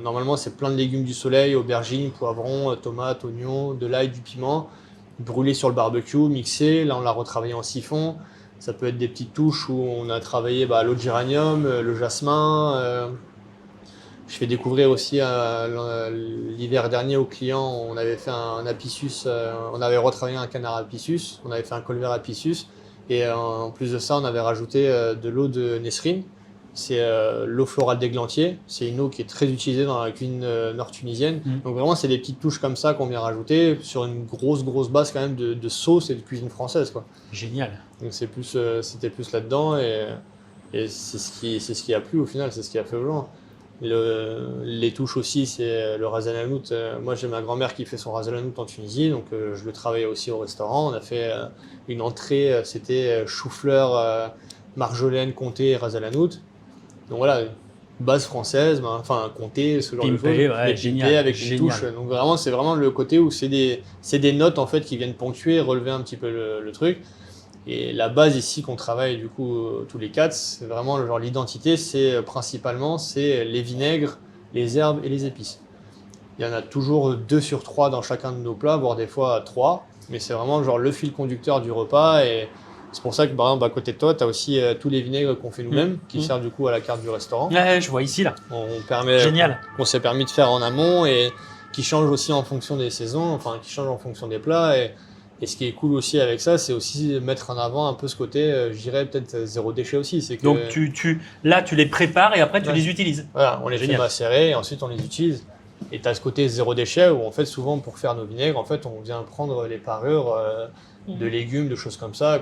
normalement c'est plein de légumes du soleil, aubergines, poivrons, tomates, oignons, de l'ail, du piment, brûlé sur le barbecue, mixé, là on l'a retravaillé en siphon. Ça peut être des petites touches où on a travaillé l'eau de géranium, le jasmin. Je fais découvrir aussi l'hiver dernier aux clients, on avait fait un apicius, on avait retravaillé un canard apicius, on avait fait un colvert apicius. Et en plus de ça, on avait rajouté de l'eau de Nesrine. C'est l'eau florale d'églantier. C'est une eau qui est très utilisée dans la cuisine nord-tunisienne. Donc vraiment, c'est des petites touches comme ça qu'on vient rajouter sur une grosse base quand même de sauce et de cuisine française, quoi. Génial. Donc c'était plus là-dedans et c'est ce qui a plu au final, c'est ce qui a fait aux gens. Les touches aussi, c'est le ras el hanout. Moi, j'ai ma grand-mère qui fait son ras el hanout en Tunisie, donc je le travaillais aussi au restaurant. On a fait une entrée, c'était chou-fleur, marjolaine, comté et ras el hanout. Donc voilà, base française, enfin comté, ce genre de choses. Ouais, génial, avec une touche. Donc vraiment, c'est vraiment le côté où c'est des notes en fait qui viennent ponctuer, relever un petit peu le truc. Et la base ici qu'on travaille du coup tous les quatre, c'est vraiment l'identité, c'est principalement les vinaigres, les herbes et les épices. Il y en a toujours 2 sur 3 dans chacun de nos plats, voire des fois 3, mais c'est vraiment le fil conducteur du repas. Et c'est pour ça que par exemple à côté de toi, tu as aussi tous les vinaigres qu'on fait nous-mêmes, qui servent du coup à la carte du restaurant. Ouais, je vois ici là. Génial. Qu'on s'est permis de faire en amont et qui change aussi en fonction des saisons, enfin qui change en fonction des plats. Et ce qui est cool aussi avec ça, c'est aussi mettre en avant un peu ce côté, je dirais peut-être zéro déchet aussi. C'est que, donc là, tu les prépares et après tu les utilises. Voilà, on les fait macérer et ensuite on les utilise. Et tu as ce côté zéro déchet où en fait souvent pour faire nos vinaigres, en fait on vient prendre les parures de légumes, de choses comme ça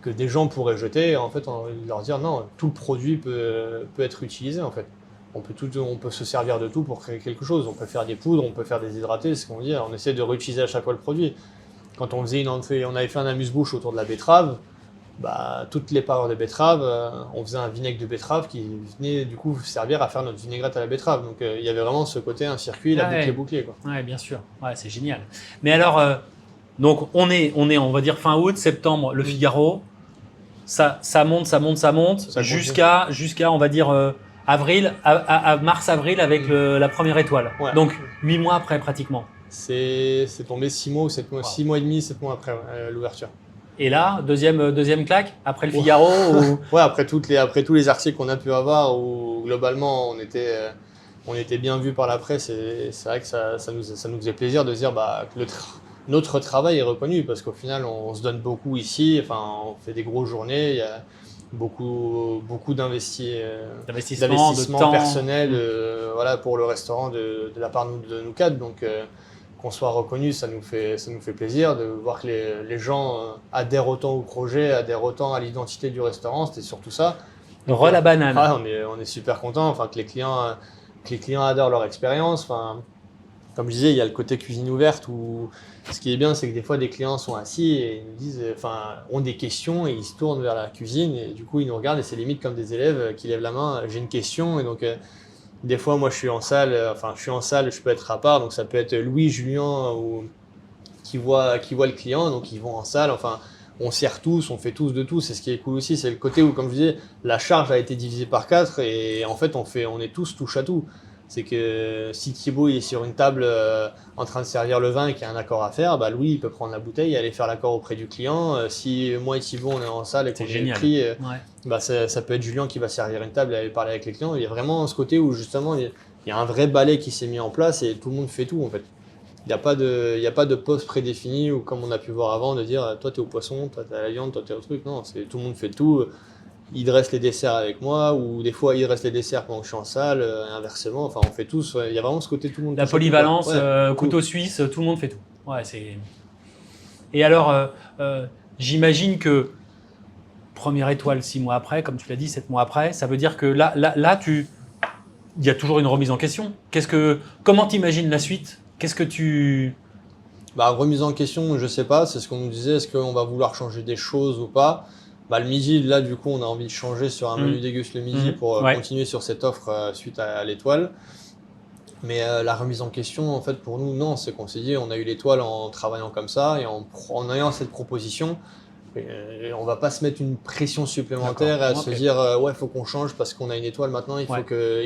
que des gens pourraient jeter. Et en fait on leur dire non, tout le produit peut être utilisé en fait. On peut se servir de tout pour créer quelque chose. On peut faire des poudres, on peut faire des hydratés, c'est ce qu'on dit. On essaie de réutiliser à chaque fois le produit. Quand on faisait on avait fait un amuse-bouche autour de la betterave, toutes les parures de betterave, on faisait un vinaigre de betterave qui venait du coup servir à faire notre vinaigrette à la betterave. Donc il y avait vraiment ce côté, un circuit, la boucle est bouclée, quoi. Ouais, bien sûr. Ouais, c'est génial. Mais alors, donc on est, on va dire fin août, septembre, le Figaro, ça monte jusqu'à, on va dire avril, à mars-avril avec la première étoile. Ouais. Donc 8 mois après pratiquement. C'est tombé 6 mois ou 7 mois, 6 mois et demi, 7 mois après l'ouverture. Et là, deuxième claque après le Figaro ou... Ouais, après tous les articles qu'on a pu avoir où globalement on était bien vu par la presse et c'est vrai que ça nous faisait plaisir de dire que notre travail est reconnu parce qu'au final on se donne beaucoup ici, enfin on fait des grosses journées, il y a beaucoup d'investissement personnel pour le restaurant de la part de nous quatre. Donc qu'on soit reconnu, ça nous fait plaisir de voir que les gens adhèrent autant au projet, adhèrent autant à l'identité du restaurant. C'était surtout ça. La banane. On est super content, que les clients adorent leur expérience. Enfin, comme je disais, il y a le côté cuisine ouverte où ce qui est bien, c'est que des fois des clients sont assis et ils nous disent, ont des questions et ils se tournent vers la cuisine et du coup ils nous regardent et c'est limite comme des élèves qui lèvent la main. J'ai une question et donc des fois moi je suis en salle, je peux être à part, donc ça peut être Louis, Julien qui voit le client, donc ils vont en salle. on sert tous, on fait tous de tout. C'est ce qui est cool aussi. C'est le côté où, comme je disais, la charge a été divisée par 4 et en fait, on est tous touche à tout. C'est que si Thibaut est sur une table en train de servir le vin et qu'il y a un accord à faire, bah Louis il peut prendre la bouteille et aller faire l'accord auprès du client. Si moi et Thibaut on est en salle et qu'on est pris, bah ça peut être Julien qui va servir une table et aller parler avec les clients. Il y a vraiment ce côté où justement il y a un vrai balai qui s'est mis en place et tout le monde fait tout en fait. Il n'y a pas de poste prédéfini ou comme on a pu voir avant de dire toi t'es au poisson, toi t'es à la viande, toi t'es au truc. Non, c'est tout le monde fait tout. Il dresse les desserts avec moi, ou des fois il dresse les desserts pendant que je suis en salle, inversement, enfin on fait tous, il y a vraiment ce côté tout le monde. La polyvalence, couteau suisse, tout le monde fait tout. Ouais, c'est... Et alors, j'imagine que première étoile 6 mois après, comme tu l'as dit, 7 mois après, ça veut dire que là il y a toujours une remise en question. Comment t'imagines la suite? Qu'est-ce que tu... Remise en question, je sais pas, c'est ce qu'on nous disait, est-ce qu'on va vouloir changer des choses ou pas? Le midi, là, du coup, on a envie de changer sur un menu déguste le midi pour continuer sur cette offre suite à l'étoile. Mais la remise en question, en fait, pour nous, non, c'est qu'on s'est dit, on a eu l'étoile en travaillant comme ça et en ayant cette proposition. Et on va pas se mettre une pression supplémentaire à se dire, ouais, il faut qu'on change parce qu'on a une étoile maintenant, il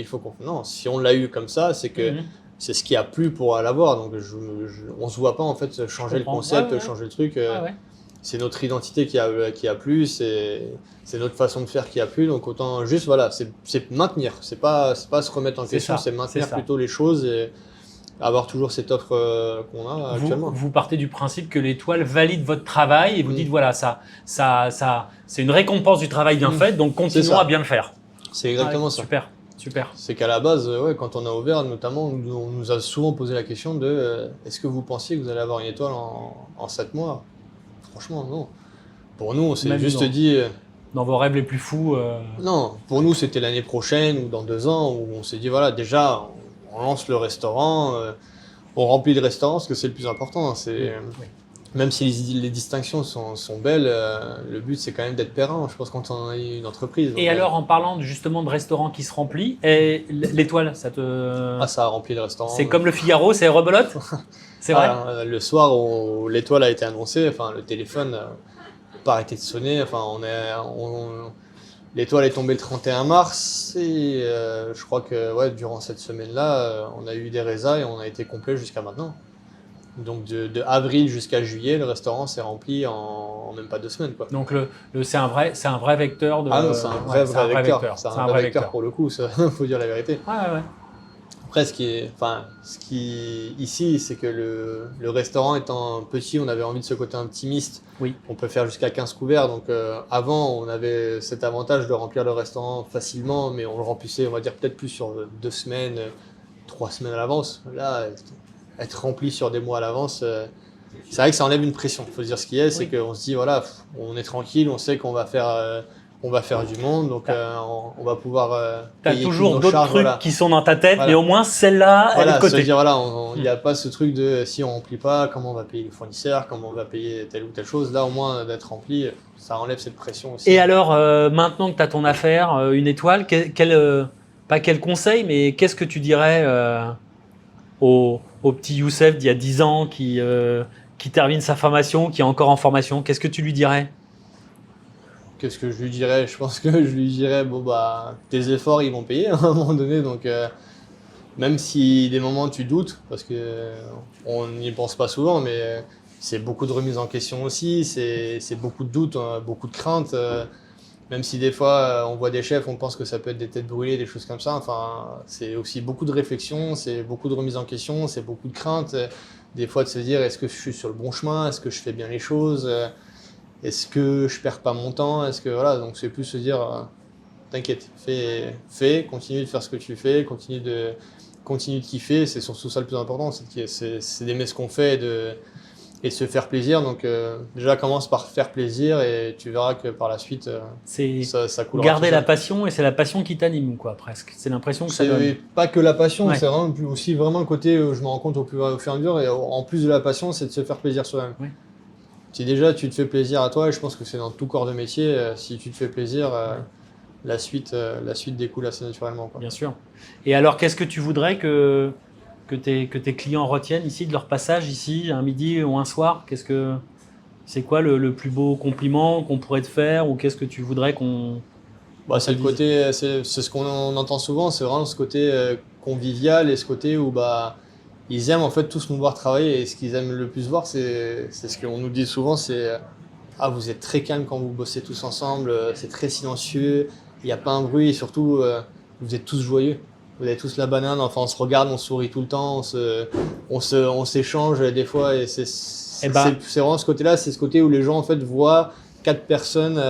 faut qu'on... Non, si on l'a eu comme ça, c'est que c'est ce qui a plu pour l'avoir. Donc, on se voit pas, en fait, changer le concept, changer le truc. C'est notre identité qui a plu, c'est notre façon de faire qui a plu, donc autant juste voilà, c'est maintenir, c'est pas se remettre en question, c'est maintenir plutôt les choses et avoir toujours cette offre qu'on a actuellement. Vous partez du principe que l'étoile valide votre travail et vous dites voilà, ça c'est une récompense du travail bien fait, donc continuons à bien le faire. C'est exactement ça. Super. C'est qu'à la base, quand on a ouvert, notamment, on nous a souvent posé la question de est-ce que vous pensiez que vous allez avoir une étoile en 7 mois? Franchement, non. Pour nous, on s'est juste dit... Dans vos rêves les plus fous Non, pour nous, c'était l'année prochaine ou dans 2 ans où on s'est dit, voilà, déjà, on lance le restaurant, on remplit le restaurant, parce que c'est le plus important. Même si les distinctions sont belles, le but, c'est quand même d'être périn, je pense, quand on a une entreprise. Et alors, en parlant justement de restaurant qui se remplit, et l'étoile, ça te... Ah, ça a rempli le restaurant. C'est comme le Figaro, c'est rebelote? C'est vrai. Le soir où l'étoile a été annoncée, enfin, le téléphone n'a pas arrêté de sonner. Enfin, l'étoile est tombée le 31 mars et je crois que durant cette semaine-là, on a eu des résas et on a été complet jusqu'à maintenant. Donc de avril jusqu'à juillet, le restaurant s'est rempli en même pas 2 semaines, quoi. Donc c'est un vrai vecteur de... Ah non, c'est un vrai vecteur. C'est un vrai vecteur pour le coup, ça faut dire la vérité. Ouais. Après, ce qui ici, c'est que le restaurant étant petit, on avait envie de ce côté intimiste. Oui. On peut faire jusqu'à 15 couverts. Donc avant, on avait cet avantage de remplir le restaurant facilement, mais on le remplissait, on va dire, peut-être plus sur 2 semaines, 3 semaines à l'avance. Là, être rempli sur des mois à l'avance, c'est vrai que ça enlève une pression. Il faut se dire ce qui est, c'est qu'on se dit, voilà, on est tranquille, on sait qu'on va faire du monde, donc on va pouvoir T'as toujours d'autres trucs qui sont dans ta tête, mais au moins celle-là, elle est de côté. Se dire, il n'y a pas ce truc de si on ne remplit pas, comment on va payer les fournisseurs, comment on va payer telle ou telle chose. Là, au moins, d'être rempli, ça enlève cette pression aussi. Et alors, maintenant que tu as ton affaire, une étoile, pas quel conseil, mais qu'est-ce que tu dirais au petit Youssef d'il y a 10 ans qui termine sa formation, qui est encore en formation? Qu'est-ce que tu lui dirais? Qu'est-ce que je lui dirais? Je pense que je lui dirais, tes efforts, ils vont payer à un moment donné. Donc, même si des moments tu doutes, parce qu'on n'y pense pas souvent, mais c'est beaucoup de remise en question aussi, c'est beaucoup de doutes, beaucoup de craintes. Même si des fois, on voit des chefs, on pense que ça peut être des têtes brûlées, des choses comme ça. Enfin, c'est aussi beaucoup de réflexion, c'est beaucoup de remise en question, c'est beaucoup de craintes. Des fois, de se dire, est-ce que je suis sur le bon chemin? Est-ce que je fais bien les choses? Est-ce que je perds pas mon temps? Donc c'est plus se dire, t'inquiète, fais, continue de faire ce que tu fais, continue de kiffer, c'est surtout ça le plus important, c'est d'aimer ce qu'on fait et de se faire plaisir. Donc déjà commence par faire plaisir et tu verras que par la suite ça coulera. Garder la passion, et c'est la passion qui t'anime, quoi, presque. C'est l'impression que ça donne. C'est pas que la passion, c'est vraiment aussi vraiment le côté où je me rends compte au fur et à mesure, et en plus de la passion, c'est de se faire plaisir soi-même. Oui. Si déjà tu te fais plaisir à toi, et je pense que c'est dans tout corps de métier, si tu te fais plaisir, la suite découle assez naturellement, quoi. Bien sûr. Et alors, qu'est-ce que tu voudrais que tes clients retiennent ici de leur passage ici, un midi ou un soir? C'est quoi le plus beau compliment qu'on pourrait te faire ou qu'est-ce que tu voudrais qu'on… C'est le côté, c'est ce qu'on entend souvent, c'est vraiment ce côté convivial et ce côté où ils aiment en fait tous nous voir travailler et ce qu'ils aiment le plus voir, c'est ce qu'on nous dit souvent, c'est ah, vous êtes très calme quand vous bossez tous ensemble, c'est très silencieux, il n'y a pas un bruit et surtout vous êtes tous joyeux. Vous avez tous la banane, enfin on se regarde, on sourit tout le temps, on s'échange des fois et c'est vraiment ce côté-là, c'est ce côté où les gens en fait voient 4 personnes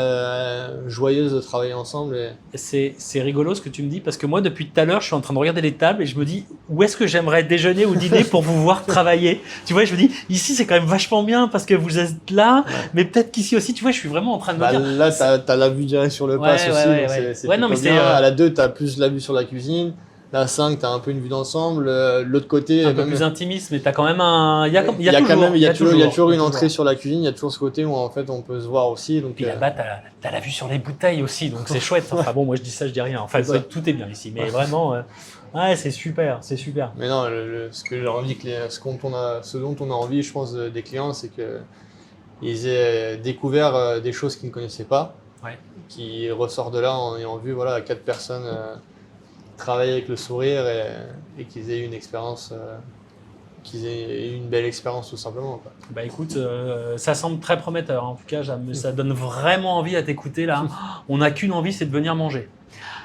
joyeuses de travailler ensemble. C'est rigolo ce que tu me dis parce que moi depuis tout à l'heure je suis en train de regarder les tables et je me dis où est-ce que j'aimerais déjeuner ou dîner pour vous voir travailler. Tu vois, je me dis ici c'est quand même vachement bien parce que vous êtes là, mais peut-être qu'ici aussi, tu vois, je suis vraiment en train de me dire… Là t'as la vue directe sur le pass aussi, c'est non, mais bien. À la 2 t'as plus la vue sur la cuisine. La 5, tu as un peu une vue d'ensemble. L'autre côté. Un peu plus intimiste, mais tu as quand même un. Il y a toujours une entrée sur la cuisine. Il y a toujours ce côté où en fait on peut se voir aussi. Donc, puis là-bas, tu as la vue sur les bouteilles aussi, donc c'est chouette. Enfin bon, moi je dis ça, je dis rien. Enfin, tout est bien ici, mais vraiment, ouais, c'est super, c'est super. Mais non, ce que j'ai envie, ce dont on a envie, je pense, des clients, c'est qu'ils aient découvert des choses qu'ils ne connaissaient pas, qui ressortent de là en ayant vu 4 personnes. Travailler avec le sourire et qu'ils aient une expérience, qu'ils aient une belle expérience tout simplement, quoi. Bah écoute, ça semble très prometteur. En tout cas, ça donne vraiment envie à t'écouter là. On n'a qu'une envie, c'est de venir manger.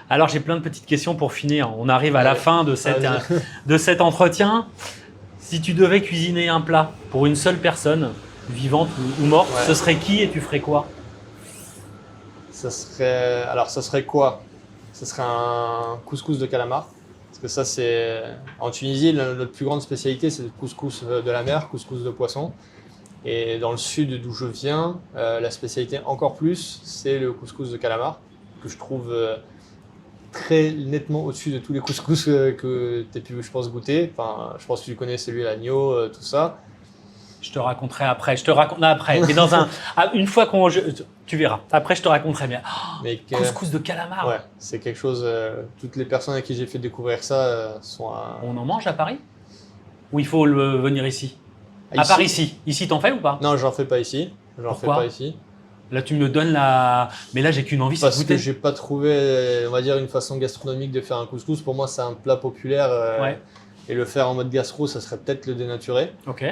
Alors j'ai plein de petites questions pour finir. On arrive à la fin de cet entretien. Si tu devais cuisiner un plat pour une seule personne, vivante ou morte, ce serait qui et tu ferais quoi? Ça serait quoi? Ce serait un couscous de calamar. Parce que ça, c'est… En Tunisie, notre plus grande spécialité, c'est le couscous de la mer, couscous de poisson. Et dans le sud d'où je viens, la spécialité encore plus, c'est le couscous de calamar, que je trouve très nettement au-dessus de tous les couscous que tu as pu, je pense, goûter. Enfin, je pense que tu connais celui à l'agneau, tout ça. Je te raconterai après. Mais une fois tu verras. Après, je te raconterai bien. Couscous de calamar. Ouais, c'est quelque chose. Toutes les personnes à qui j'ai fait découvrir ça sont. On en mange à Paris? Ou il faut venir ici? À part ici. Ici, t'en fais ou pas? Non, j'en fais pas ici. Pourquoi? Là, tu me le donnes là. Mais là, j'ai qu'une envie, c'est de goûter. Parce que j'ai pas trouvé, on va dire, une façon gastronomique de faire un couscous. Pour moi, c'est un plat populaire. Et le faire en mode gastro, ça serait peut-être le dénaturer. Ok.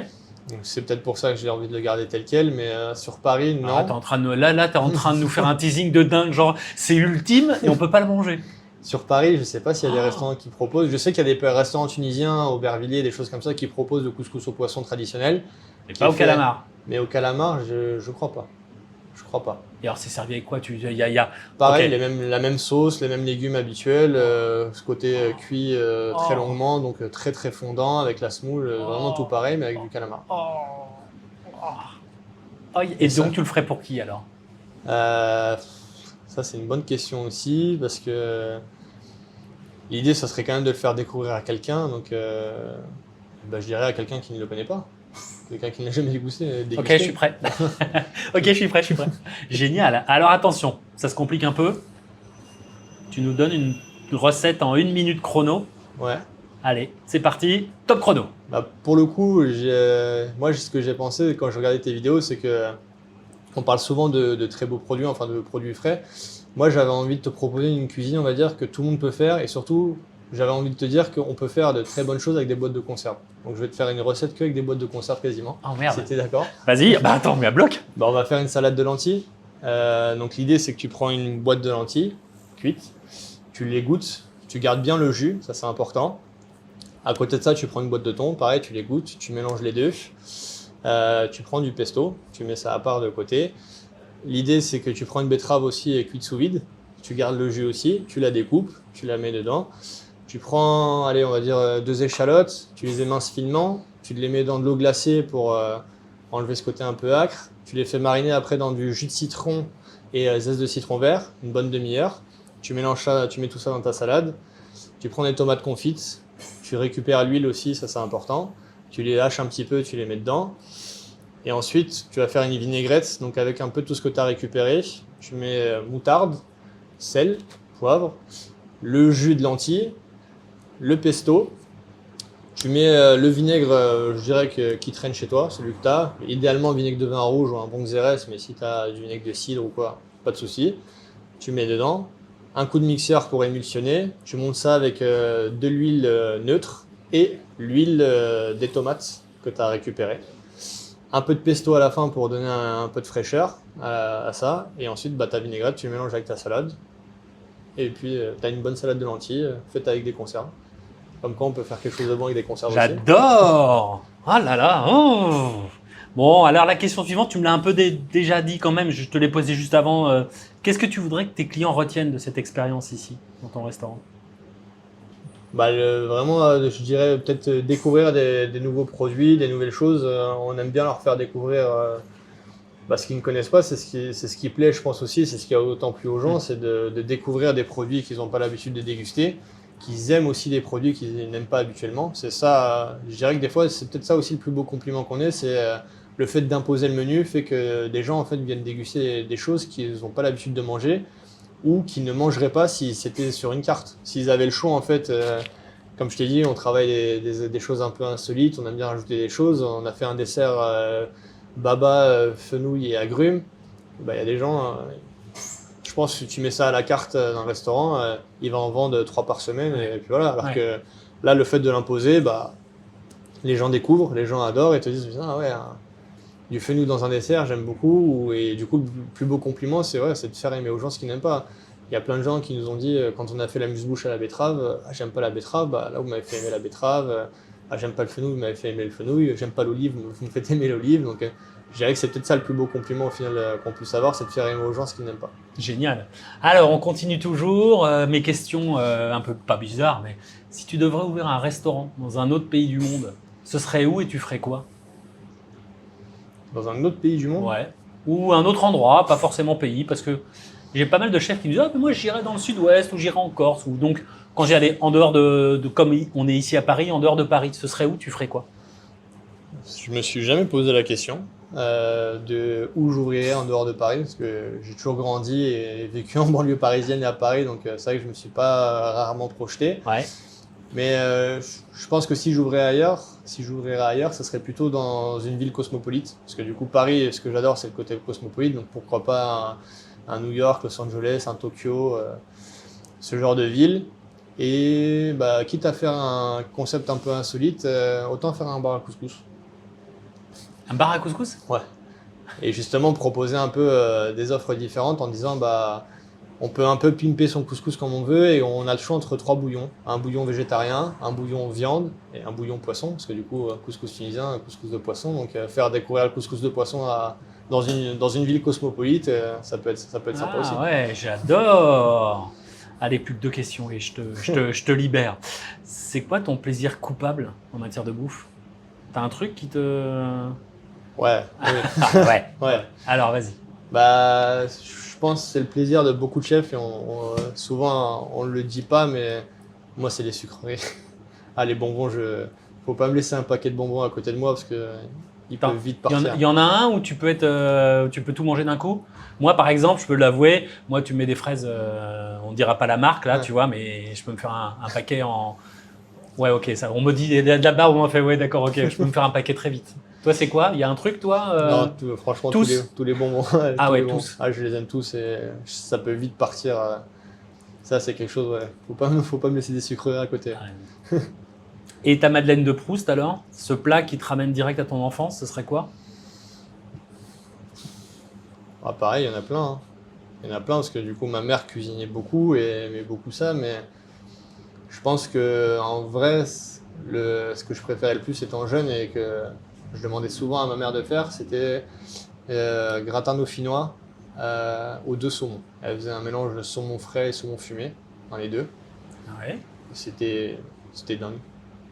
Donc c'est peut-être pour ça que j'ai envie de le garder tel quel, mais sur Paris, non. T'es en train de nous faire un teasing de dingue, genre c'est ultime et on peut pas le manger. Sur Paris, je sais pas s'il y a des restaurants qui proposent. Je sais qu'il y a des restaurants tunisiens, Aubervilliers, des choses comme ça, qui proposent le couscous au poisson traditionnel. Mais pas au calamar. Mais au calamar, je crois pas. Je crois pas. Et alors c'est servi avec quoi? Pareil, la même sauce, les mêmes légumes habituels, ce côté cuit très longuement, donc très très fondant avec la semoule, vraiment tout pareil, mais avec du calamar. Et donc tu le ferais pour qui alors? Ça c'est une bonne question aussi, parce que l'idée ça serait quand même de le faire découvrir à quelqu'un, donc je dirais à quelqu'un qui ne le connaît pas. Quelqu'un qui n'a jamais dégusté. Ok, je suis prêt. Je suis prêt. Génial. Alors attention, ça se complique un peu. Tu nous donnes une recette en 1 minute chrono. Ouais. Allez, c'est parti. Top chrono. Pour le coup, moi, ce que j'ai pensé quand je regardais tes vidéos, c'est que on parle souvent de très beaux produits, enfin de produits frais. Moi, j'avais envie de te proposer une cuisine, on va dire, que tout le monde peut faire, et surtout, j'avais envie de te dire qu'on peut faire de très bonnes choses avec des boîtes de conserve. Donc je vais te faire une recette qu'avec des boîtes de conserve quasiment. Oh merde. Si t'es d'accord. Vas-y, attends, mais à bloc. On va faire une salade de lentilles. Donc l'idée c'est que tu prends une boîte de lentilles cuites, tu l'égouttes, tu gardes bien le jus, ça c'est important. À côté de ça, tu prends une boîte de thon, pareil, tu l'égouttes, tu mélanges les deux. Tu prends du pesto, tu mets ça à part de côté. L'idée c'est que tu prends une betterave aussi cuite sous vide, tu gardes le jus aussi, tu la découpes, tu la mets dedans. Tu prends, allez, on va dire 2 échalotes, tu les éminces finement, tu les mets dans de l'eau glacée pour enlever ce côté un peu acre. Tu les fais mariner après dans du jus de citron et zeste de citron vert, une bonne demi-heure. Tu mélanges ça, tu mets tout ça dans ta salade. Tu prends des tomates confites, tu récupères l'huile aussi, ça c'est important. Tu les haches un petit peu, tu les mets dedans. Et ensuite, tu vas faire une vinaigrette, donc avec un peu de tout ce que tu as récupéré. Tu mets moutarde, sel, poivre, le jus de lentilles, le pesto, Tu mets le vinaigre, je dirais, qui traîne chez toi, celui que tu as. Idéalement, vinaigre de vin rouge ou un bon Xérès, mais si tu as du vinaigre de cidre ou quoi, pas de souci. Tu mets dedans. Un coup de mixeur pour émulsionner. Tu montes ça avec de l'huile neutre et l'huile des tomates que tu as récupérée. Un peu de pesto à la fin pour donner un peu de fraîcheur à ça. Et ensuite, ta vinaigrette, tu mélanges avec ta salade. Et puis, tu as une bonne salade de lentilles faite avec des conserves. Comme quoi, on peut faire quelque chose de bon avec des conserves aussi. J'adore. Oh là là. Oh. Bon, alors la question suivante, tu me l'as un peu déjà dit quand même, je te l'ai posée juste avant. Qu'est-ce que tu voudrais que tes clients retiennent de cette expérience ici, dans ton restaurant? Vraiment, je dirais peut-être découvrir des nouveaux produits, des nouvelles choses. On aime bien leur faire découvrir ce qu'ils ne connaissent pas. C'est ce qui plaît, je pense aussi. C'est ce qui a autant plu aux gens, c'est de découvrir des produits qu'ils n'ont pas l'habitude de déguster, qu'ils aiment aussi des produits qu'ils n'aiment pas habituellement. C'est ça, je dirais que des fois, c'est peut-être ça aussi le plus beau compliment qu'on ait, c'est le fait d'imposer le menu fait que des gens en fait viennent déguster des choses qu'ils n'ont pas l'habitude de manger ou qu'ils ne mangeraient pas si c'était sur une carte. S'ils avaient le choix en fait, comme je t'ai dit, on travaille des choses un peu insolites, on aime bien rajouter des choses. On a fait un dessert baba, fenouil et agrumes. Il y a des gens, je pense que tu mets ça à la carte dans un restaurant, il va en vendre 3 par semaine et puis voilà. Alors que là, le fait de l'imposer, les gens découvrent, les gens adorent et te disent ah ouais, du fenouil dans un dessert, j'aime beaucoup. Et du coup, le plus beau compliment, c'est de faire aimer aux gens ce qu'ils n'aiment pas. Il y a plein de gens qui nous ont dit, quand on a fait la mousse-bouche à la betterave, ah, j'aime pas la betterave, là vous m'avez fait aimer la betterave, ah, j'aime pas le fenouil, vous m'avez fait aimer le fenouil, j'aime pas l'olive, vous me faites aimer l'olive. Donc je dirais que c'est peut-être ça le plus beau compliment au final qu'on puisse avoir, c'est de faire aimer aux gens ce qu'ils n'aiment pas. Génial. Alors on continue toujours. Mes questions un peu pas bizarres, mais si tu devrais ouvrir un restaurant dans un autre pays du monde, ce serait où et tu ferais quoi? Dans un autre pays du monde? Ouais. Ou un autre endroit, pas forcément pays, parce que j'ai pas mal de chefs qui me disent ah mais moi j'irai dans le sud-ouest ou j'irai en Corse. Ou donc quand j'y allais en dehors de comme on est ici à Paris, en dehors de Paris, ce serait où? Tu ferais quoi? Je me suis jamais posé la question de où j'ouvrirais en dehors de Paris, parce que j'ai toujours grandi et vécu en banlieue parisienne et à Paris, donc c'est vrai que je me suis pas rarement projeté. Ouais. Mais je pense que si j'ouvrais ailleurs, ce serait plutôt dans une ville cosmopolite. Parce que du coup, Paris, ce que j'adore, c'est le côté cosmopolite. Donc pourquoi pas un New York, Los Angeles, un Tokyo, ce genre de ville. Et quitte à faire un concept un peu insolite, autant faire un bar à couscous. Un bar à couscous? Ouais. Et justement proposer un peu des offres différentes en disant on peut un peu pimper son couscous comme on veut et on a le choix entre 3 bouillons. Un bouillon végétarien, un bouillon viande et un bouillon poisson. Parce que du coup, couscous tunisien, un couscous de poisson. Donc faire découvrir le couscous de poisson dans une ville cosmopolite, ça peut être sympa aussi. Ouais, j'adore. Allez, plus que 2 questions et je te libère. C'est quoi ton plaisir coupable en matière de bouffe? T'as un truc qui te... Ouais. Ouais. Ouais. Alors, vas-y. Je pense que c'est le plaisir de beaucoup de chefs et souvent on le dit pas, mais moi c'est les sucreries. Ah, les bonbons, faut pas me laisser un paquet de bonbons à côté de moi parce que ils peuvent vite partir. Il y en a un où tu peux tout manger d'un coup. Moi, par exemple, je peux l'avouer, moi tu mets des fraises, on ne dira pas la marque là, tu vois, mais je peux me faire un paquet en... Ouais, ok, ça. On me dit là-bas, on m'a fait, ouais, d'accord, ok, je peux me faire un paquet très vite. Toi, c'est quoi? Il y a un truc, toi? Non, franchement, tous tous les bonbons. Ah ouais, bonbons. tous. Ah, je les aime tous et ça peut vite partir. Ça, c'est quelque chose, ouais. Faut pas me laisser des sucreries à côté. Ouais. Et ta Madeleine de Proust, alors? Ce plat qui te ramène direct à ton enfance, ce serait quoi? Ah, pareil, il y en a plein. Hein. Il y en a plein parce que du coup, ma mère cuisinait beaucoup et aimait beaucoup ça, mais je pense que en vrai, ce que je préférais le plus étant jeune et que je demandais souvent à ma mère de faire, c'était gratin dauphinois aux 2 saumons. Elle faisait un mélange de saumon frais et saumon fumé, dans les 2. Ouais. C'était dingue.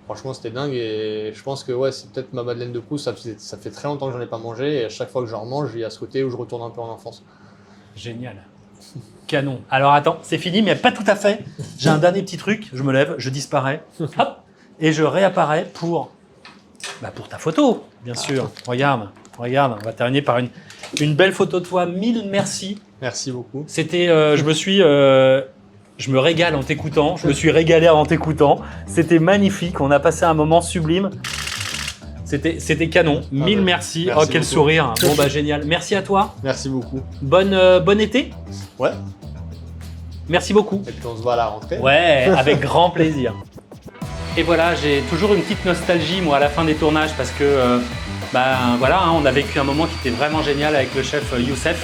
Franchement, c'était dingue et je pense que ouais, c'est peut-être ma Madeleine de Proust. Ça fait très longtemps que j'en ai pas mangé et à chaque fois que j'en remange, il y a ce côté où je retourne un peu en enfance. Génial. Canon. Alors attends, c'est fini, mais pas tout à fait. J'ai un dernier petit truc. Je me lève, je disparais, hop, et je réapparais pour ta photo, bien sûr. Regarde. On va terminer par une belle photo de toi. 1000 merci. Merci beaucoup. C'était, Je me régale en t'écoutant. Je me suis régalé en t'écoutant. C'était magnifique. On a passé un moment sublime. C'était canon. Mille merci. Oh, quel beaucoup. Sourire. Bon, bah, génial. Merci à toi. Merci beaucoup. Bon été. Ouais. Merci beaucoup. Et puis on se voit à la rentrée. Ouais, avec grand plaisir. Et voilà, j'ai toujours une petite nostalgie, moi, à la fin des tournages, parce que, voilà, on a vécu un moment qui était vraiment génial avec le chef Youssef.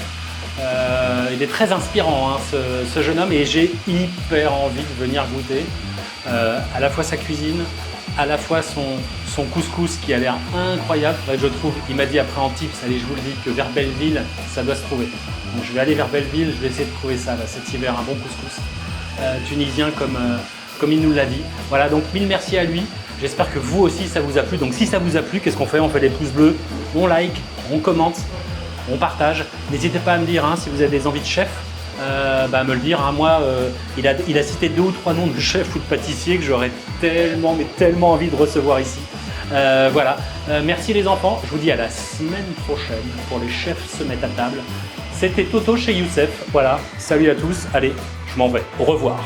Il est très inspirant, hein, ce jeune homme, et j'ai hyper envie de venir goûter à la fois sa cuisine, à la fois son couscous qui a l'air incroyable. Je trouve, il m'a dit après en tips, allez, je vous le dis, que vers Belleville, ça doit se trouver. Donc je vais aller vers Belleville, je vais essayer de trouver ça là, cet hiver, un bon couscous tunisien comme il nous l'a dit. Voilà, donc mille merci à lui. J'espère que vous aussi ça vous a plu. Donc si ça vous a plu, qu'est-ce qu'on fait? On fait des pouces bleus, on like, on commente, on partage. N'hésitez pas à me dire hein, si vous avez des envies de chef, me le dire. Hein. Moi, il a cité 2 ou 3 noms de chefs ou de pâtissiers que j'aurais tellement envie de recevoir ici. Voilà, merci les enfants. Je vous dis à la semaine prochaine pour les chefs se mettent à table. C'était Toto chez Youssef. Voilà, salut à tous. Allez, je m'en vais. Au revoir.